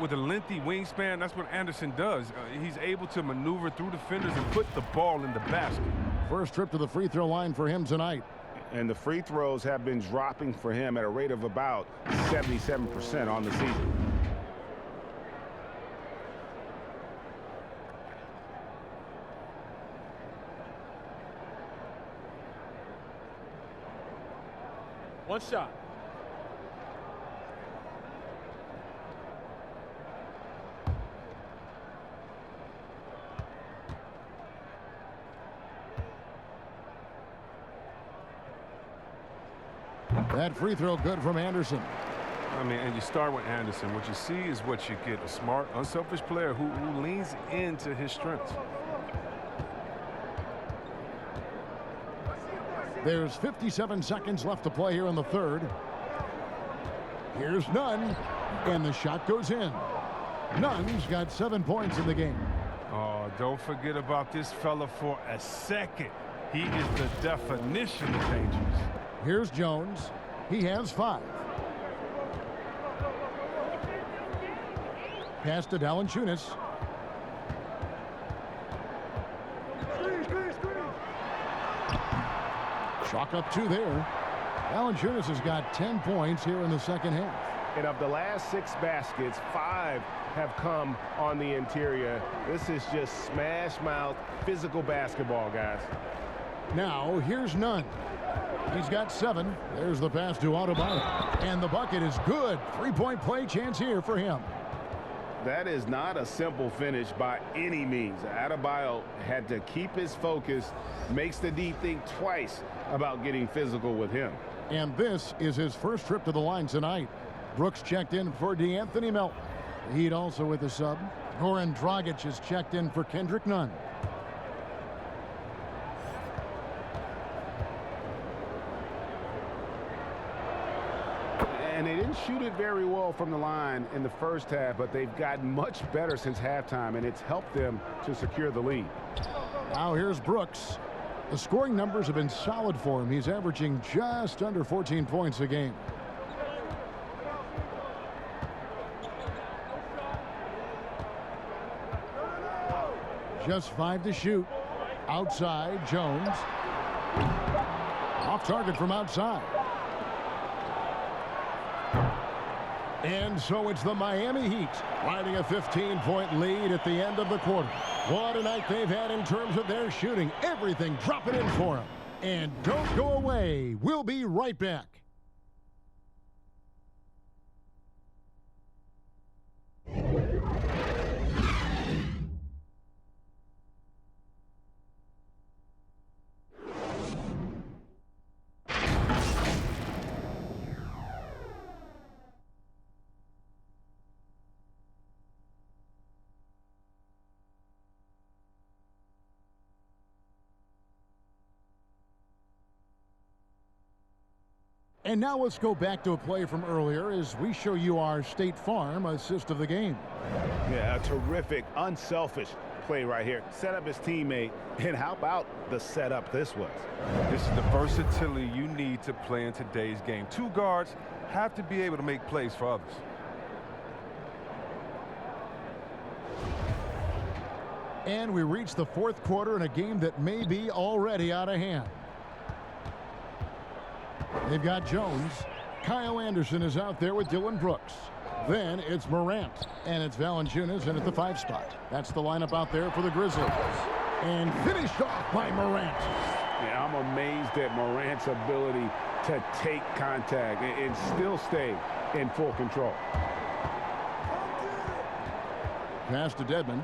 With a lengthy wingspan, that's what Anderson does. He's able to maneuver through defenders and put the ball in the basket.
First trip to the free throw line for him tonight.
And the free throws have been dropping for him at a rate of about 77% on the season.
One shot.
That free throw good from Anderson.
I mean, and you start with Anderson. What you see is what you get. A smart, unselfish player who leans into his strengths.
There's 57 seconds left to play here in the third. Here's Nunn, and the shot goes in. Nunn's got 7 points in the game.
Oh, don't forget about this fella for a second. He is the definition of dangerous.
Here's Jones. He has 5. Pass to Valanciunas. Chalk up 2 there. Valanciunas has got 10 points here in the second half.
And of the last 6 baskets, 5 have come on the interior. This is just smash mouth physical basketball, guys.
Now here's Nunn. He's got 7. There's the pass to Adebayo. And the bucket is good. 3-point play chance here for him.
That is not a simple finish by any means. Adebayo had to keep his focus, makes the D think twice about getting physical with him.
And this is his first trip to the line tonight. Brooks checked in for DeAnthony Melton. The Heat also with a sub. Goran Dragic has checked in for Kendrick Nunn.
And they didn't shoot it very well from the line in the first half, but they've gotten much better since halftime, and it's helped them to secure the lead.
Now here's Brooks. The scoring numbers have been solid for him. He's averaging just under 14 points a game. Just 5 to shoot. Outside, Jones. Off target from outside. And so it's the Miami Heat riding a 15-point lead at the end of the quarter. What a night they've had in terms of their shooting. Everything dropping in for them. And don't go away. We'll be right back. And now let's go back to a play from earlier as we show you our State Farm assist of the game.
Yeah, a terrific, unselfish play right here. Set up his teammate, and how about the setup this was?
This is the versatility you need to play in today's game. Two guards have to be able to make plays for others.
And we reach the fourth quarter in a game that may be already out of hand. They've got Jones. Kyle Anderson is out there with Dylan Brooks. Then it's Morant, and it's Valanciunas in at the 5 spot. That's the lineup out there for the Grizzlies. And finished off by Morant.
Yeah, I'm amazed at Morant's ability to take contact and still stay in full control.
Pass to Dedmon.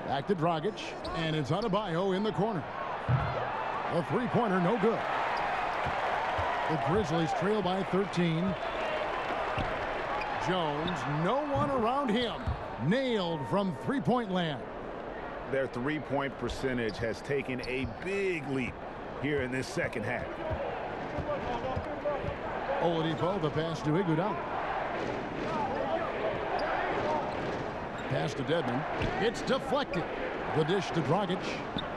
Back to Dragic, and it's Adebayo in the corner. A three-pointer, no good. The Grizzlies trail by 13. Jones, no one around him. Nailed from three-point land.
Their three-point percentage has taken a big leap here in this second half.
Oladipo, the pass to Iguodala. Pass to Dedmon. It's deflected. The dish to Dragic.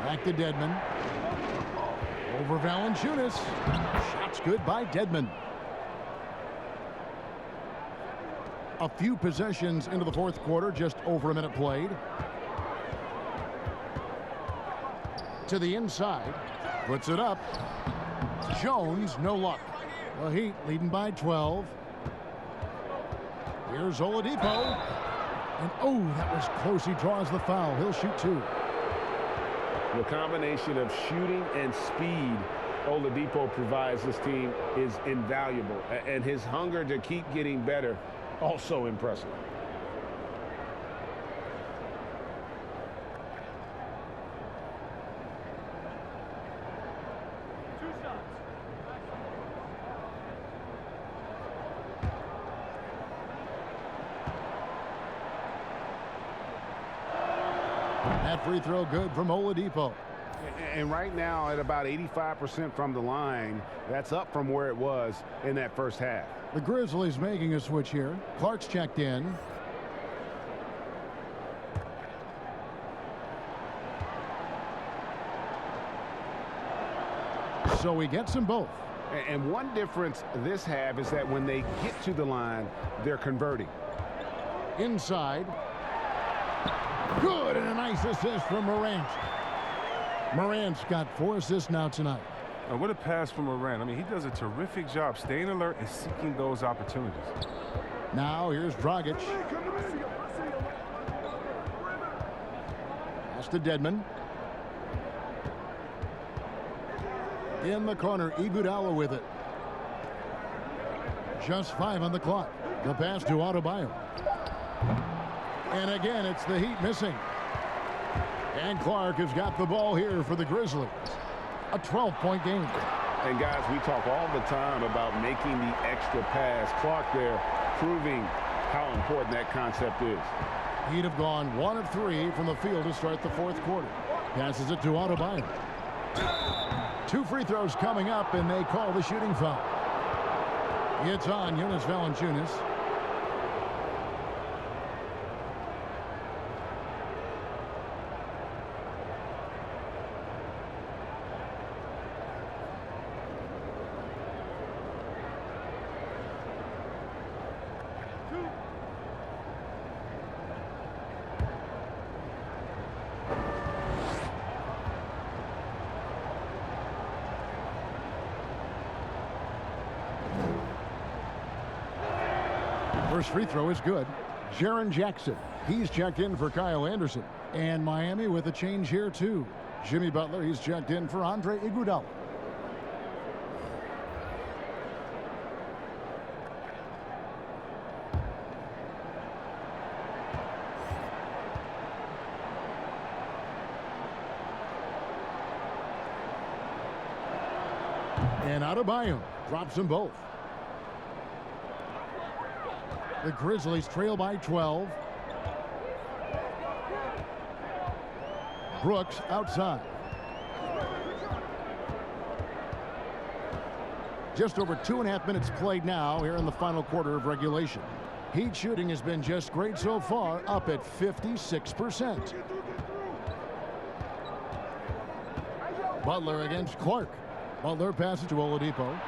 Back to Dedmon. Over Valanciunas. Shots good by Dedmon. A few possessions into the fourth quarter, just over a minute played. To the inside. Puts it up. Jones, no luck. The Heat leading by 12. Here's Oladipo. And oh, that was close. He draws the foul. He'll shoot 2.
The combination of shooting and speed Oladipo provides this team is invaluable. And his hunger to keep getting better, also impressive.
That free throw good from Oladipo.
And right now at about 85% from the line, that's up from where it was in that first half.
The Grizzlies making a switch here. Clark's checked in. So he gets them both.
And one difference this half is that when they get to the line, they're converting.
Inside. Good, and a nice assist from Morant. Morant's got 4 assists now tonight.
And what a pass from Morant. I mean, he does a terrific job staying alert and seeking those opportunities.
Now here's Dragic. Pass to Dedmon. In the corner, Iguodala with it. Just 5 on the clock. The pass to Adebayo. And again, it's the Heat missing. And Clark has got the ball here for the Grizzlies. A 12-point game.
And guys, we talk all the time about making the extra pass. Clark there proving how important that concept is.
He'd have gone 1 of 3 from the field to start the fourth quarter. Passes it to Adebayo. 2 free throws coming up, and they call the shooting foul. It's on Jonas Valanciunas. First free throw is good. Jaren Jackson. He's checked in for Kyle Anderson. And Miami with a change here, too. Jimmy Butler, he's checked in for Andre Iguodala. And Adebayo drops them both. The Grizzlies trail by 12. Brooks outside. Just over 2.5 minutes played now here in the final quarter of regulation. Heat shooting has been just great so far, up at 56%. Butler against Clark. Butler passes to Oladipo.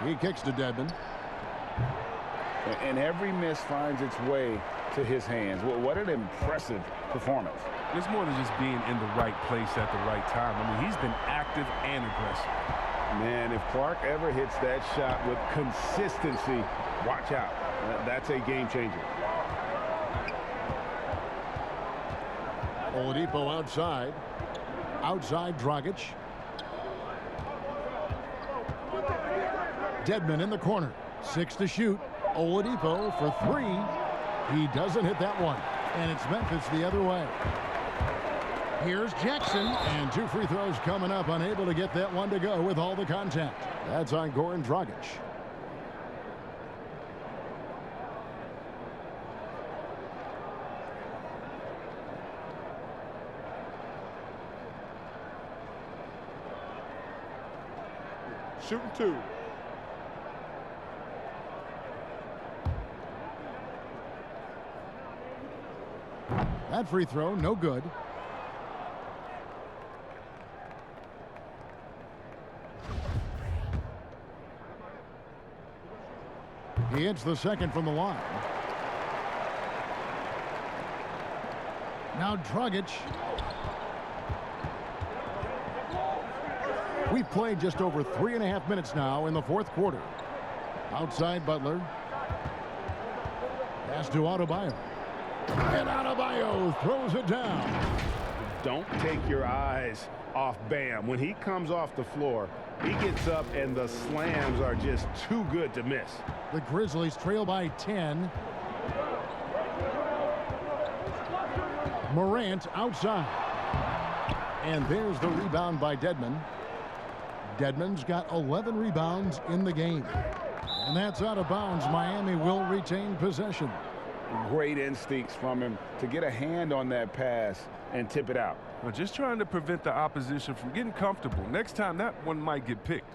He kicks to Dedmon.
And every miss finds its way to his hands. Well, what an impressive performance.
It's more than just being in the right place at the right time. I mean, he's been active and aggressive.
Man, if Clark ever hits that shot with consistency, watch out. That's a game changer.
Oladipo outside. Outside Dragic. Dedmon in the corner. 6 to shoot. Oladipo for 3. He doesn't hit that one. And it's Memphis the other way. Here's Jackson, and 2 free throws coming up, unable to get that one to go with all the contact. That's on Goran Dragic.
Shooting 2.
That free throw, no good. He hits the second from the line. Now Dragic. We've played just over 3.5 minutes now in the fourth quarter. Outside Butler. Pass to Adebayo. And Adebayo throws it down.
Don't take your eyes off Bam. When he comes off the floor, he gets up and the slams are just too good to miss.
The Grizzlies trail by 10. Morant outside. And there's the rebound by Dedmon. Dedmon's got 11 rebounds in the game. And that's out of bounds. Miami will retain possession.
Great instincts from him to get a hand on that pass and tip it out.
Well, just trying to prevent the opposition from getting comfortable. Next time, that one might get picked.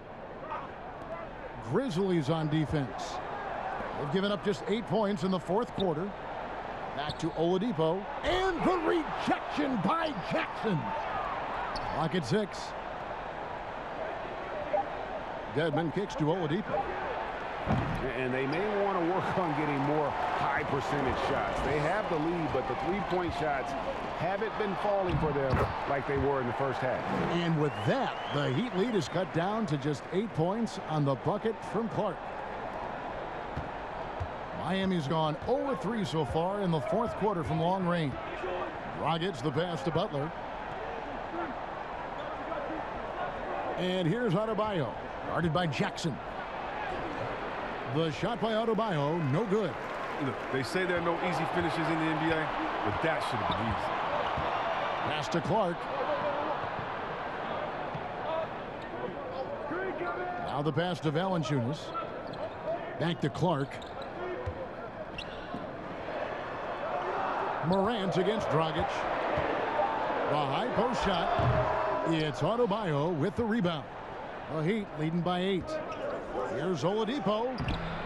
Grizzlies on defense. They've given up just 8 points in the fourth quarter. Back to Oladipo. And the rejection by Jackson. Clock at 6. Dedmon kicks to Oladipo.
And they may want to work on getting more high percentage shots. They have the lead, but the three-point shots haven't been falling for them like they were in the first half.
And with that, the Heat lead is cut down to just 8 points on the bucket from Clark. Miami's gone 0-3 so far in the fourth quarter from long range. Dragic the pass to Butler. And here's Adebayo, guarded by Jackson. The shot by Adebayo, no good.
Look, they say there are no easy finishes in the NBA, but that should have been easy.
Pass to Clark. Now the pass to Valanciunas. Back to Clark. Morant against Dragic. The high post shot. It's Adebayo with the rebound. The Heat leading by 8. Here's Oladipo.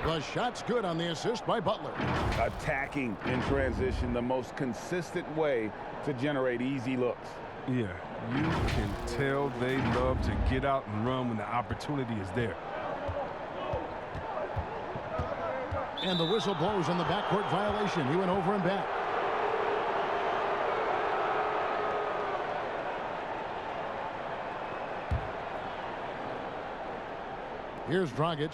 The shot's good on the assist by Butler.
Attacking in transition, the most consistent way to generate easy looks.
Yeah, you can tell they love to get out and run when the opportunity is there.
And the whistle blows on the backcourt violation. He went over and back. Here's Dragic.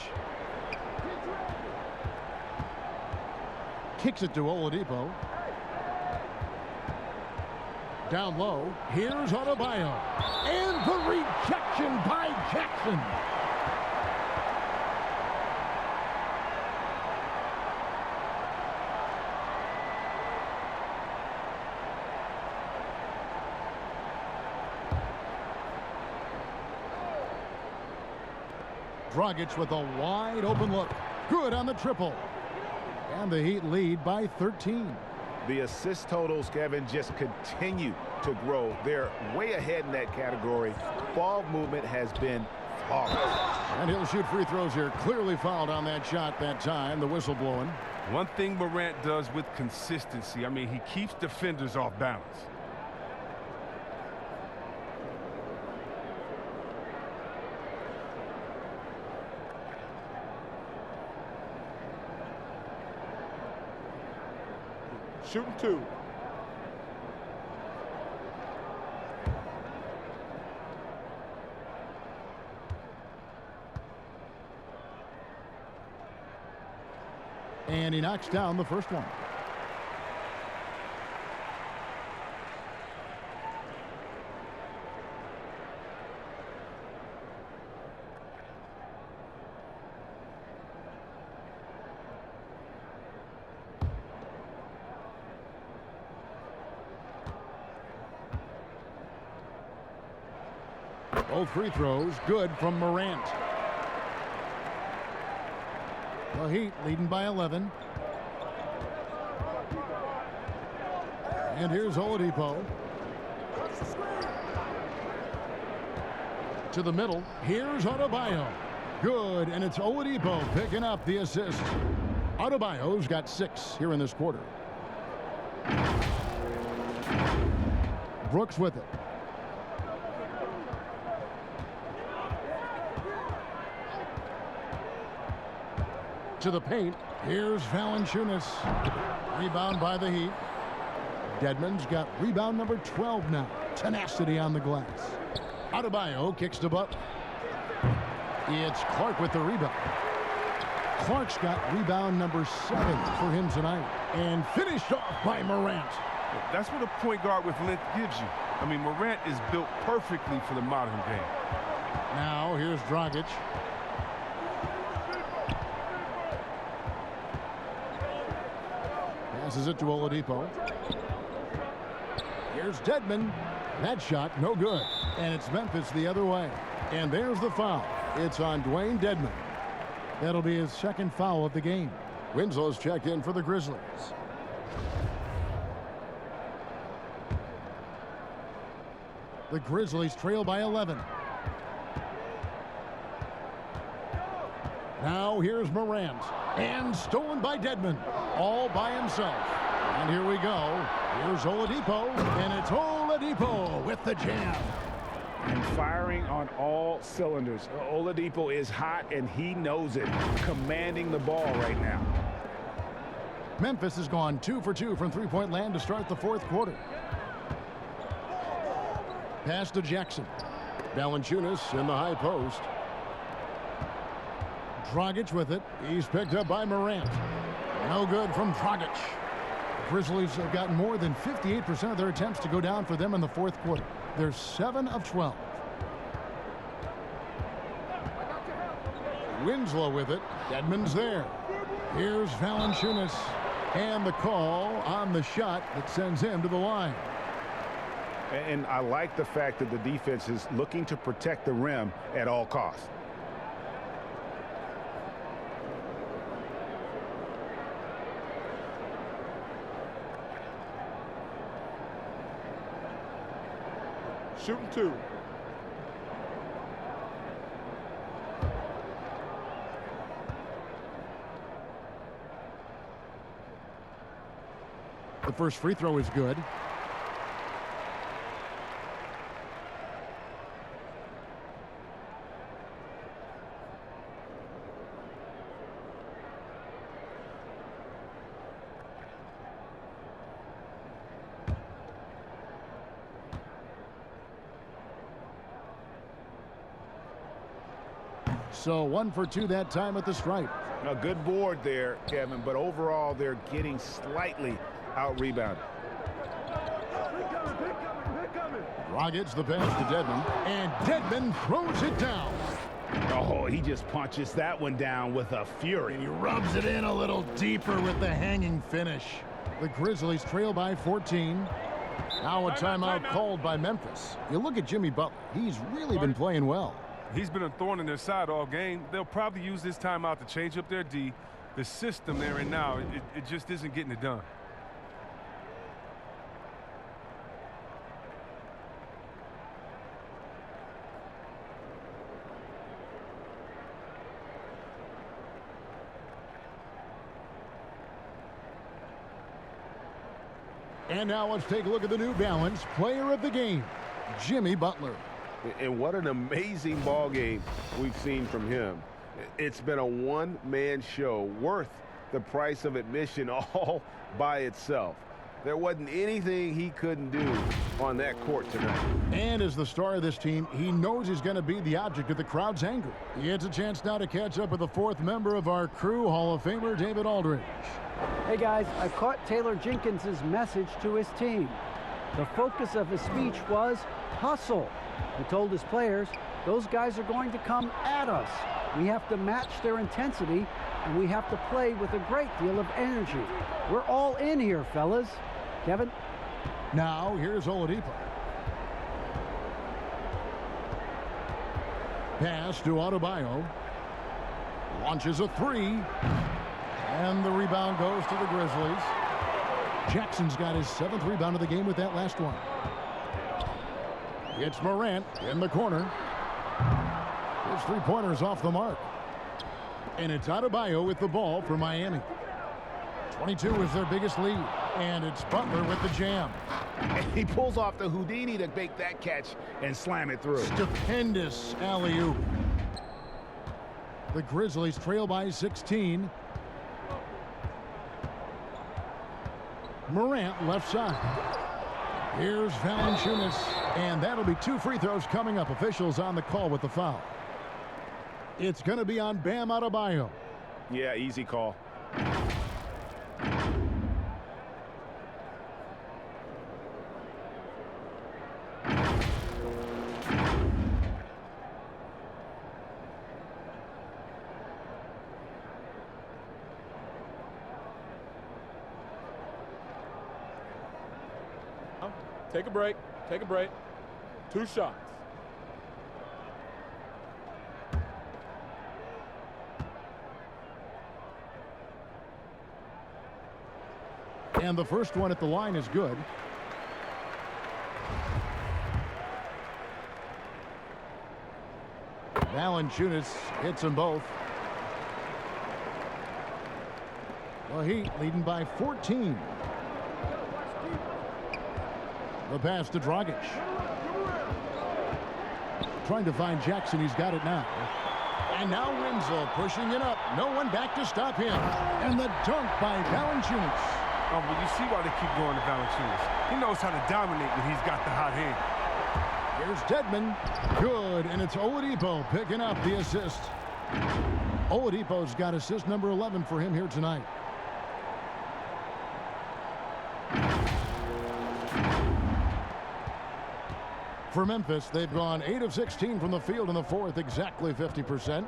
Kicks it to Oladipo. Down low. Here's Adebayo. And the rejection by Jackson. Dragic with a wide open look. Good on the triple. And the Heat lead by 13.
The assist totals, Kevin, just continue to grow. They're way ahead in that category. Ball movement has been flawless.
And he'll shoot free throws here. Clearly fouled on that shot that time. The whistle blowing.
One thing Morant does with consistency, I mean, he keeps defenders off balance.
Shooting 2.
And he knocks down the first one. Both free throws good from Morant. The Heat leading by 11. And here's Oladipo. To the middle. Here's Adebayo. Good, and it's Oladipo picking up the assist. Adebayo's got 6 here in this quarter. Brooks with it. To the paint. Here's Valanciunas. Rebound by the Heat. Dedmon's got rebound number 12 now. Tenacity on the glass. Adebayo kicks to Butler. It's Clark with the rebound. Clark's got rebound number 7 for him tonight. And finished off by Morant.
That's what a point guard with length gives you. I mean, Morant is built perfectly for the modern game.
Now here's Dragic. Passes it to Oladipo. Here's Dedmon. That shot no good. And it's Memphis the other way. And there's the foul. It's on Dwayne Dedmon. That'll be his second foul of the game. Winslow's checked in for the Grizzlies. The Grizzlies trail by 11. Now here's Morant. And stolen by Dedmon. All by himself. And here we go. Here's Oladipo. And it's Oladipo with the jam.
And firing on all cylinders. Oladipo is hot, and he knows it. Commanding the ball right now.
Memphis has gone 2 for 2 from three-point land to start the fourth quarter. Pass to Jackson. Valanciunas in the high post. Dragic with it. He's picked up by Morant. No good from Dragic. Grizzlies have gotten more than 58% of their attempts to go down for them in the fourth quarter. They're 7 of 12. Winslow with it. Dedmon's there. Here's Valanciunas. And the call on the shot that sends him to the line.
And I like the fact that the defense is looking to protect the rim at all costs.
Shooting 2.
The first free throw is good. So 1 for 2 that time at the stripe.
A good board there, Kevin, but overall they're getting slightly out-rebounded.
Dragic the pass to Dedmon, and Dedmon throws it down.
Oh, he just punches that one down with a fury.
And he rubs it in a little deeper with the hanging finish. The Grizzlies trail by 14. Now a timeout called by Memphis. You look at Jimmy Butler. He's really been playing well.
He's been a thorn in their side all game. They'll probably use this timeout to change up their D. The system they're in now, it just isn't getting it done.
And now let's take a look at the New Balance player of the game, Jimmy Butler.
And what an amazing ball game we've seen from him. It's been a one-man show worth the price of admission all by itself. There wasn't anything he couldn't do on that court tonight.
And as the star of this team, he knows he's going to be the object of the crowd's anger. He gets a chance now to catch up with the fourth member of our crew, Hall of Famer David Aldridge.
Hey guys, I caught Taylor Jenkins' message to his team. The focus of his speech was hustle. He told his players, those guys are going to come at us. We have to match their intensity, and we have to play with a great deal of energy. We're all in here, fellas. Kevin?
Now, here's Oladipo. Pass to Adebayo. Launches a three. And the rebound goes to the Grizzlies. Jackson's got his 7th rebound of the game with that last one. It's Morant in the corner. His three-pointer's off the mark. And it's Adebayo with the ball for Miami. 22 is their biggest lead. And it's Butler with the jam.
And he pulls off the Houdini to make that catch and slam it through.
Stupendous alley-oop. The Grizzlies trail by 16. Morant left side. Here's Valanciunas. And that'll be 2 free throws coming up. Officials on the call with the foul. It's going to be on Bam Adebayo.
Yeah, easy call.
Take a break. Take a break. 2 shots.
And the first one at the line is good. Valanciunas hits them both. The Heat leading by 14. The pass to Dragic. Trying to find Jackson. He's got it now. And now Winslow pushing it up. No one back to stop him. And the dunk by Valanciunas.
Oh, but you see why they keep going to Valanciunas. He knows how to dominate when he's got the hot hand.
Here's Dedmon. Good. And it's Oladipo picking up the assist. Oladipo's got assist number 11 for him here tonight. For Memphis, they've gone 8 of 16 from the field in the fourth, exactly 50%.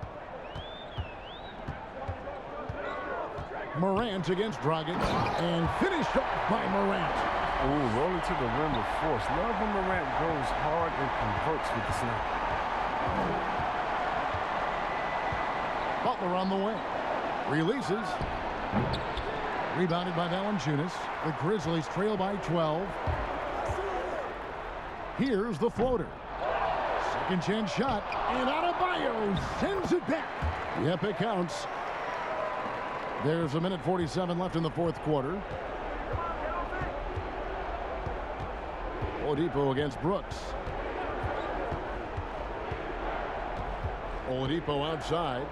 Morant against Dragic, and finished off by Morant.
Ooh, rolling to the rim with force. Love when Morant goes hard and converts with the snap.
Butler on the way. Releases. Rebounded by Valanciunas. The Grizzlies trail by 12. Here's the floater. Second chance shot. And Adebayo sends it back. Yep, it counts. There's 1:47 left in the fourth quarter. Oladipo against Brooks. Oladipo outside.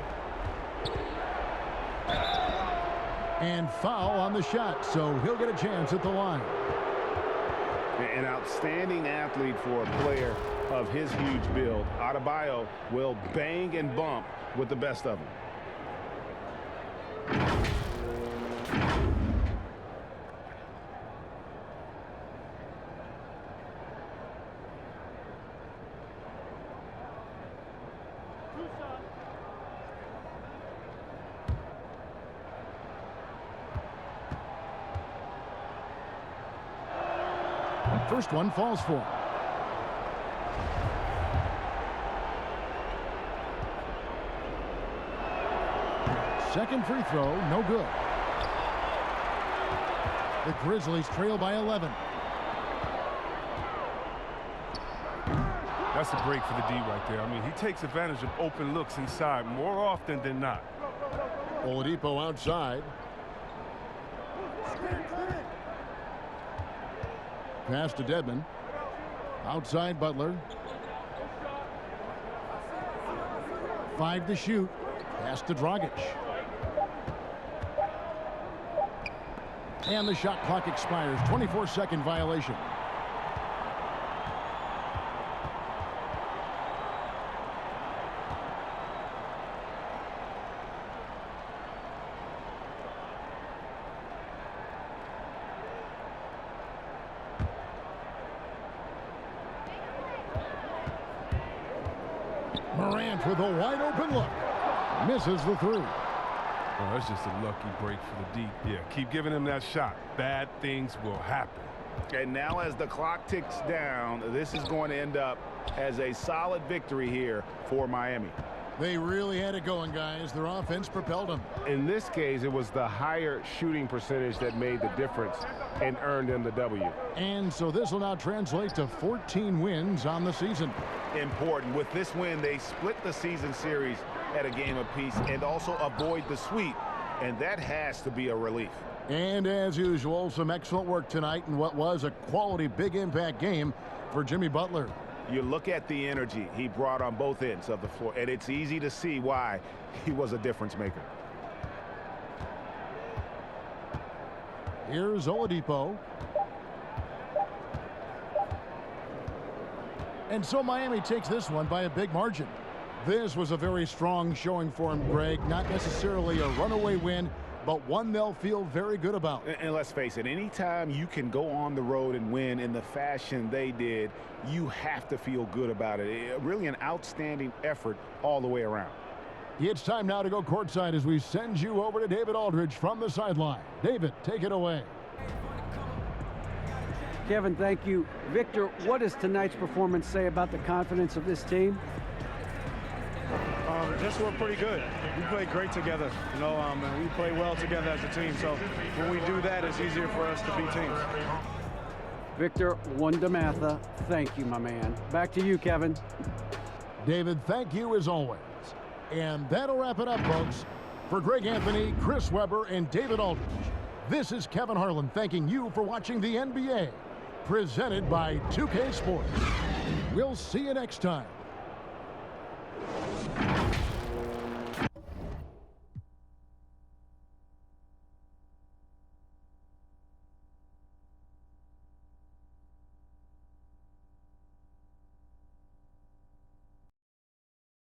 And foul on the shot, so he'll get a chance at the line.
An outstanding athlete for a player of his huge build. Adebayo will bang and bump with the best of them.
First one falls for him. Second free throw, no good. The Grizzlies trail by 11.
That's a break for the D right there. I mean, he takes advantage of open looks inside more often than not.
Oladipo outside. Pass to Dedmon. Outside Butler. 5 to shoot. Pass to Dragic. And the shot clock expires. 24-second violation. Morant with a wide open look. Misses the three.
Oh, that's just a lucky break for the deep. Yeah, keep giving him that shot. Bad things will happen.
And now as the clock ticks down, this is going to end up as a solid victory here for Miami.
They really had it going, guys. Their offense propelled them.
In this case, it was the higher shooting percentage that made the difference and earned them the W.
And so this will now translate to 14 wins on the season.
Important. With this win, they split the season series at a game apiece and also avoid the sweep. And that has to be a relief.
And as usual, some excellent work tonight in what was a quality big impact game for Jimmy Butler.
You look at the energy he brought on both ends of the floor, and it's easy to see why he was a difference maker.
Here's Oladipo. And so Miami takes this one by a big margin. This was a very strong showing for him, Greg. Not necessarily a runaway win, but one they'll feel very good about.
And let's face it, anytime you can go on the road and win in the fashion they did, you have to feel good about it. Really an outstanding effort all the way around.
It's time now to go courtside as we send you over to David Aldridge from the sideline. David, take it away.
Kevin, thank you. Victor, what does tonight's performance say about the confidence of this team?
Just we're pretty good. We play great together, and we play well together as a team. So when we do that, it's easier for us to beat teams.
Victor Wondermatha, thank you, my man. Back to you, Kevin.
David, thank you as always. And that'll wrap it up, folks. For Greg Anthony, Chris Webber, and David Aldridge, this is Kevin Harlan thanking you for watching the NBA, presented by 2K Sports. We'll see you next time